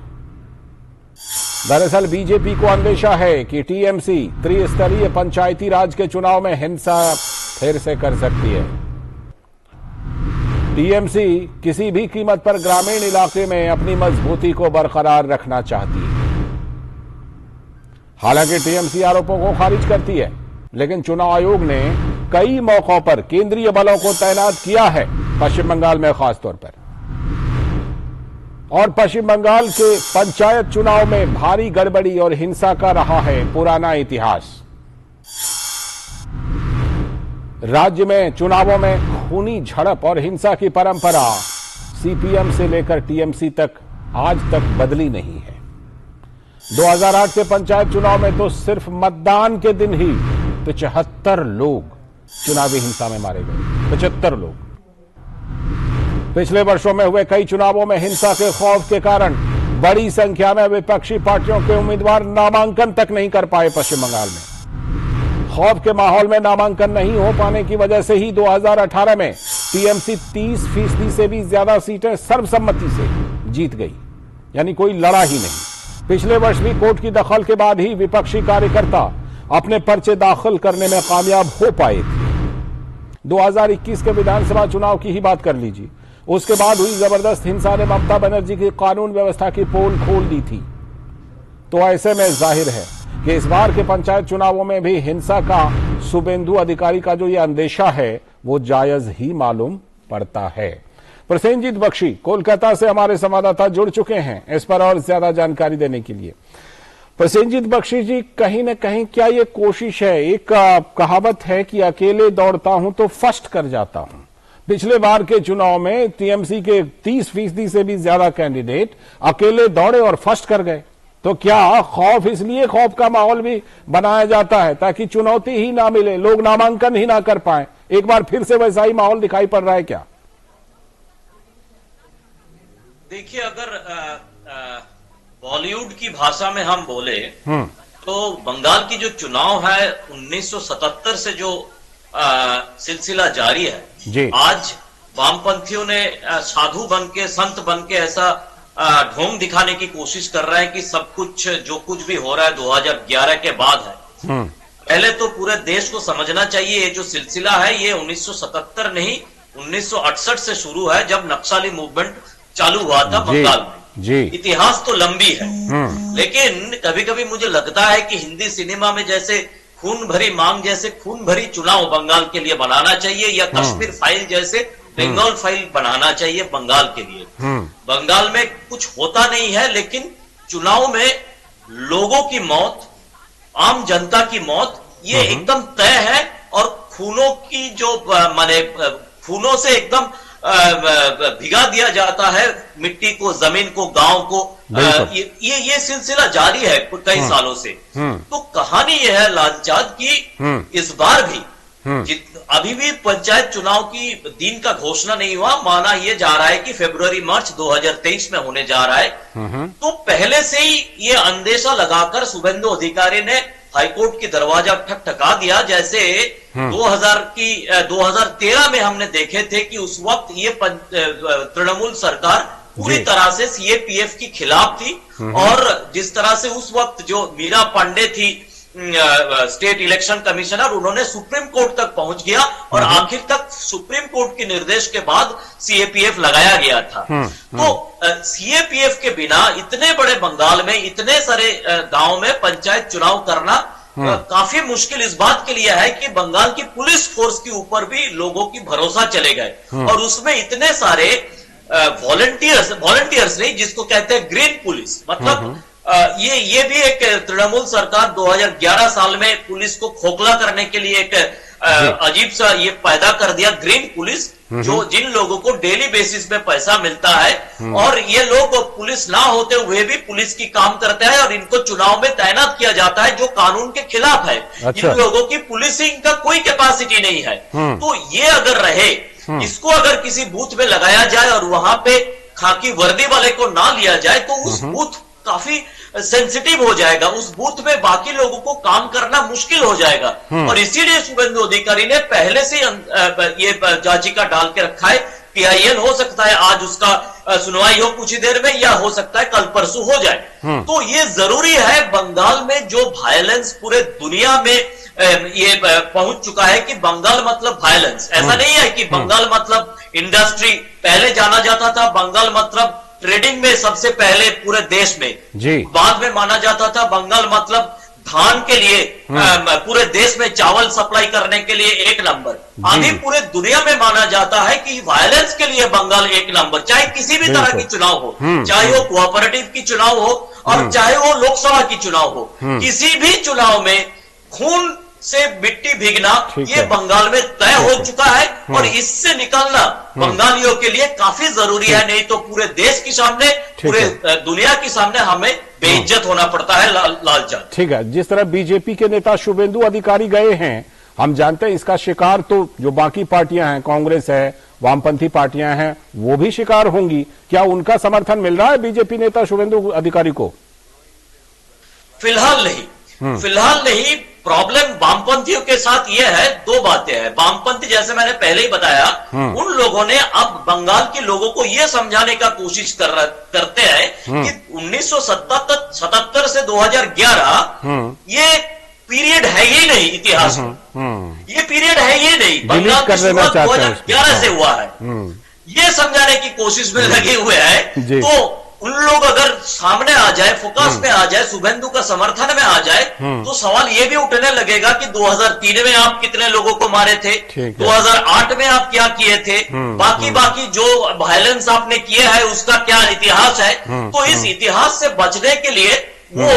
दरअसल बीजेपी को अंदेशा है कि टीएमसी त्रिस्तरीय पंचायती राज के चुनाव में हिंसा फिर से कर सकती है। टीएमसी किसी भी कीमत पर ग्रामीण इलाके में अपनी मजबूती को बरकरार रखना चाहती है। हालांकि टीएमसी आरोपों को खारिज करती है, लेकिन चुनाव आयोग ने कई मौकों पर केंद्रीय बलों को तैनात किया है, पश्चिम बंगाल में खासतौर पर। और पश्चिम बंगाल के पंचायत चुनाव में भारी गड़बड़ी और हिंसा का रहा है पुराना इतिहास। राज्य में चुनावों में खूनी झड़प और हिंसा की परंपरा सीपीएम से लेकर टीएमसी तक आज तक बदली नहीं है। 2008 के पंचायत चुनाव में तो सिर्फ मतदान के दिन ही 75 लोग चुनावी हिंसा में मारे गए। 75 लोग। पिछले वर्षों में हुए कई चुनावों में हिंसा के खौफ के कारण बड़ी संख्या में विपक्षी पार्टियों के उम्मीदवार नामांकन तक नहीं कर पाए। पश्चिम बंगाल में खौफ के माहौल में नामांकन नहीं हो पाने की वजह से ही 2018 में टीएमसी 30% से भी ज्यादा सीटें सर्वसम्मति से जीत गई, यानी कोई लड़ा ही नहीं। पिछले वर्ष भी कोर्ट की दखल के बाद ही विपक्षी कार्यकर्ता अपने पर्चे दाखिल करने में कामयाब हो पाए थे। 2021 के विधानसभा चुनाव की ही बात कर लीजिए, उसके बाद हुई जबरदस्त हिंसा ने ममता बनर्जी की कानून व्यवस्था की पोल खोल दी थी। तो ऐसे में जाहिर है कि इस बार के पंचायत चुनावों में भी हिंसा का शुभेंदु अधिकारी का जो ये अंदेशा है वो जायज ही मालूम पड़ता है। प्रसेनजीत बख्शी कोलकाता से हमारे संवाददाता जुड़ चुके हैं इस पर और ज्यादा जानकारी देने के लिए। प्रसेनजीत बख्शी जी, कहीं न कहीं क्या ये कोशिश है? एक कहावत है कि अकेले दौड़ता हूं तो फर्स्ट कर जाता हूं। पिछले बार के चुनाव में टीएमसी के 30% से भी ज्यादा कैंडिडेट अकेले दौड़े और फर्स्ट कर गए। तो क्या खौफ, इसलिए खौफ का माहौल भी बनाया जाता है ताकि चुनौती ही ना मिले, लोग नामांकन ही ना कर पाए? एक बार फिर से वैसा ही माहौल दिखाई पड़ रहा है क्या? देखिए, अगर बॉलीवुड की भाषा में हम बोले तो बंगाल की जो चुनाव है 1977 से जो सिलसिला जारी है जी। आज वामपंथियों ने साधु बन के, संत बन के ऐसा ढोंग दिखाने की कोशिश कर रहा है कि सब कुछ जो कुछ भी हो रहा है 2011 के बाद है। पहले तो पूरे देश को समझना चाहिए ये जो सिलसिला है ये 1977 नहीं 1968 से शुरू है, जब नक्सली मूवमेंट चालू हुआ था बंगाल में। जी। इतिहास तो लंबी है, लेकिन कभी कभी मुझे लगता है कि हिंदी सिनेमा में जैसे खून भरी मांग जैसे खून भरी चुनाव बंगाल के लिए बनाना चाहिए, या कश्मीर फाइल जैसे बंगाल फाइल बनाना चाहिए बंगाल के लिए। बंगाल में कुछ होता नहीं है, लेकिन चुनाव में लोगों की मौत, आम जनता की मौत ये एकदम तय है। और खूनों की जो माने खूनों से एकदम भिगा दिया जाता है मिट्टी को, जमीन को, गांव को। ये सिलसिला जारी है कई सालों से। तो कहानी यह है लालचांद की इस बार भी अभी भी पंचायत चुनाव की दिन का घोषणा नहीं हुआ, माना यह जा रहा है कि फरवरी-मार्च 2023 में होने जा रहा है। तो पहले से ही ये अंदेशा लगाकर शुभेंदु अधिकारी ने हाईकोर्ट की दरवाजा ठकठका दिया। जैसे 2013 में हमने देखे थे कि उस वक्त ये तृणमूल सरकार पूरी तरह से सीएपीएफ की खिलाफ थी, और जिस तरह से उस वक्त जो मीरा पांडे थी स्टेट इलेक्शन कमिश्नर, उन्होंने सुप्रीम कोर्ट तक पहुंच गया और आखिर तक सुप्रीम कोर्ट के निर्देश के बाद सीएपीएफ लगाया गया था। तो सीएपीएफ के बिना इतने बड़े बंगाल में इतने सारे गांव में पंचायत चुनाव करना काफी मुश्किल इस बात के लिए है कि बंगाल की पुलिस फोर्स के ऊपर भी लोगों की भरोसा चले गए, और उसमें इतने सारे वॉलंटियर्स नहीं, जिसको कहते हैं ग्रीन पुलिस, मतलब ये भी एक तृणमूल सरकार 2011 साल में पुलिस को खोखला करने के लिए एक अजीब सा ये पैदा कर दिया, ग्रीन पुलिस, जो जिन लोगों को डेली बेसिस पे पैसा मिलता है और ये लोग पुलिस ना होते हुए भी पुलिस की काम करते हैं और इनको चुनाव में तैनात किया जाता है, जो कानून के खिलाफ है। इन लोगों की पुलिसिंग का कोई कैपेसिटी नहीं है। तो ये अगर रहे, इसको अगर किसी बूथ में लगाया जाए और वहां पे खाकी वर्दी वाले को ना लिया जाए तो उस बूथ काफी सेंसिटिव हो जाएगा, उस बूथ में बाकी लोगों को काम करना मुश्किल हो जाएगा। और इसीलिए शुभेंदु अधिकारी ने पहले से ये याचिका डाल के रखा है। PIL हो सकता है आज उसका सुनवाई हो कुछ ही देर में, या हो सकता है कल परसों हो जाए। तो ये जरूरी है। बंगाल में जो वायलेंस पूरे दुनिया में ये पहुंच चुका है कि बंगाल मतलब वायलेंस, ऐसा नहीं है कि बंगाल मतलब इंडस्ट्री पहले जाना जाता था, बंगाल मतलब ट्रेडिंग में सबसे पहले पूरे देश में जी, बाद में माना जाता था बंगाल मतलब धान के लिए पूरे देश में चावल सप्लाई करने के लिए 1 नंबर। अभी पूरे दुनिया में माना जाता है कि वायलेंस के लिए बंगाल 1 नंबर, चाहे किसी भी तरह की चुनाव हो, चाहे वो कोऑपरेटिव की चुनाव हो और चाहे वो लोकसभा की चुनाव हो, किसी भी चुनाव में खून से मिट्टी भीगना ये बंगाल में तय हो चुका है और इससे निकलना बंगालियों के लिए काफी जरूरी है। नहीं तो पूरे देश के सामने, पूरे दुनिया के सामने हमें बेइज्जत होना पड़ता है। लालचंद, ठीक है, जिस तरह बीजेपी के नेता शुभेंदु अधिकारी गए हैं, हम जानते हैं इसका शिकार तो जो बाकी पार्टियां हैं, कांग्रेस है, वामपंथी पार्टियां हैं, वो भी शिकार होंगी। क्या उनका समर्थन मिल रहा है बीजेपी नेता शुभेंदु अधिकारी को? फिलहाल नहीं। प्रॉब्लम वामपंथियों के साथ यह है, 2 बातें हैं। वामपंथी, जैसे मैंने पहले ही बताया, उन लोगों ने अब बंगाल के लोगों को यह समझाने का कोशिश करते हैं कि 1977 से 2011 ये पीरियड है ही नहीं इतिहास में, ये पीरियड है ही नहीं। बंगाल की शुरुआत 2011 से हुआ है, ये समझाने की कोशिश में लगे हुए हैं। तो उन लोग अगर सामने आ जाए, फोकस में आ जाए, शुभेंदु का समर्थन में आ जाए, तो सवाल ये भी उठने लगेगा कि 2003 में आप कितने लोगों को मारे थे, 2008 में आप क्या किए थे, बाकी जो वायलेंस आपने किए है उसका क्या इतिहास है। तो इस इतिहास से बचने के लिए वो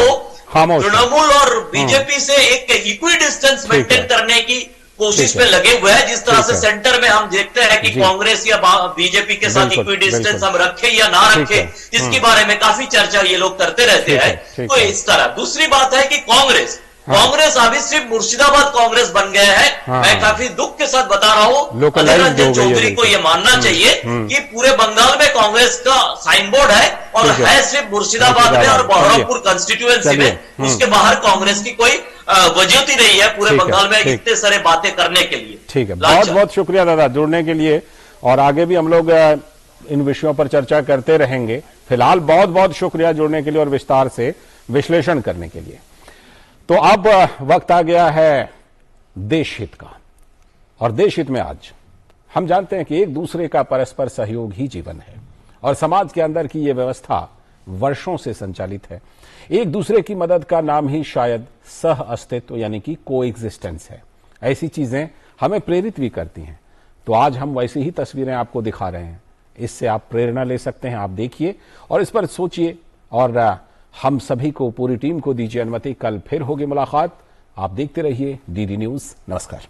तृणमूल और बीजेपी से एक इक्वी डिस्टेंस मेंटेन करने की कोशिश में लगे हुए हैं। जिस तरह से सेंटर में हम देखते हैं कि कांग्रेस या बीजेपी के साथ इक्वी डिस्टेंस हम रखें या ना रखें, इसके बारे में काफी चर्चा ये लोग करते रहते हैं। तो इस तरह दूसरी बात है कि कांग्रेस अभी सिर्फ मुर्शिदाबाद कांग्रेस बन गया है। मैं काफी दुख के साथ बता रहा हूँ, अधीर रंजन चौधरी को यह मानना चाहिए कि पूरे बंगाल में कांग्रेस का साइन बोर्ड है और है सिर्फ मुर्शिदाबाद में और बहरमपुर कंस्टिट्यूएंसी में, उसके बाहर कांग्रेस की कोई वजह ही नहीं है पूरे बंगाल में इतने सारे बातें करने के लिए। ठीक है, बहुत बहुत शुक्रिया दादा जुड़ने के लिए, और आगे भी हम लोग इन विषयों पर चर्चा करते रहेंगे। फिलहाल बहुत बहुत शुक्रिया जुड़ने के लिए और विस्तार से विश्लेषण करने के लिए। तो अब वक्त आ गया है देश हित का, और देश हित में आज हम जानते हैं कि एक दूसरे का परस्पर सहयोग ही जीवन है और समाज के अंदर की यह व्यवस्था वर्षों से संचालित है। एक दूसरे की मदद का नाम ही शायद सह अस्तित्व यानी कि कोएग्जिस्टेंस है। ऐसी चीजें हमें प्रेरित भी करती हैं। तो आज हम वैसी ही तस्वीरें आपको दिखा रहे हैं, इससे आप प्रेरणा ले सकते हैं। आप देखिए और इस पर सोचिए, और हम सभी को, पूरी टीम को दीजिए अनुमति। कल फिर होगी मुलाकात। आप देखते रहिए DD न्यूज। नमस्कार।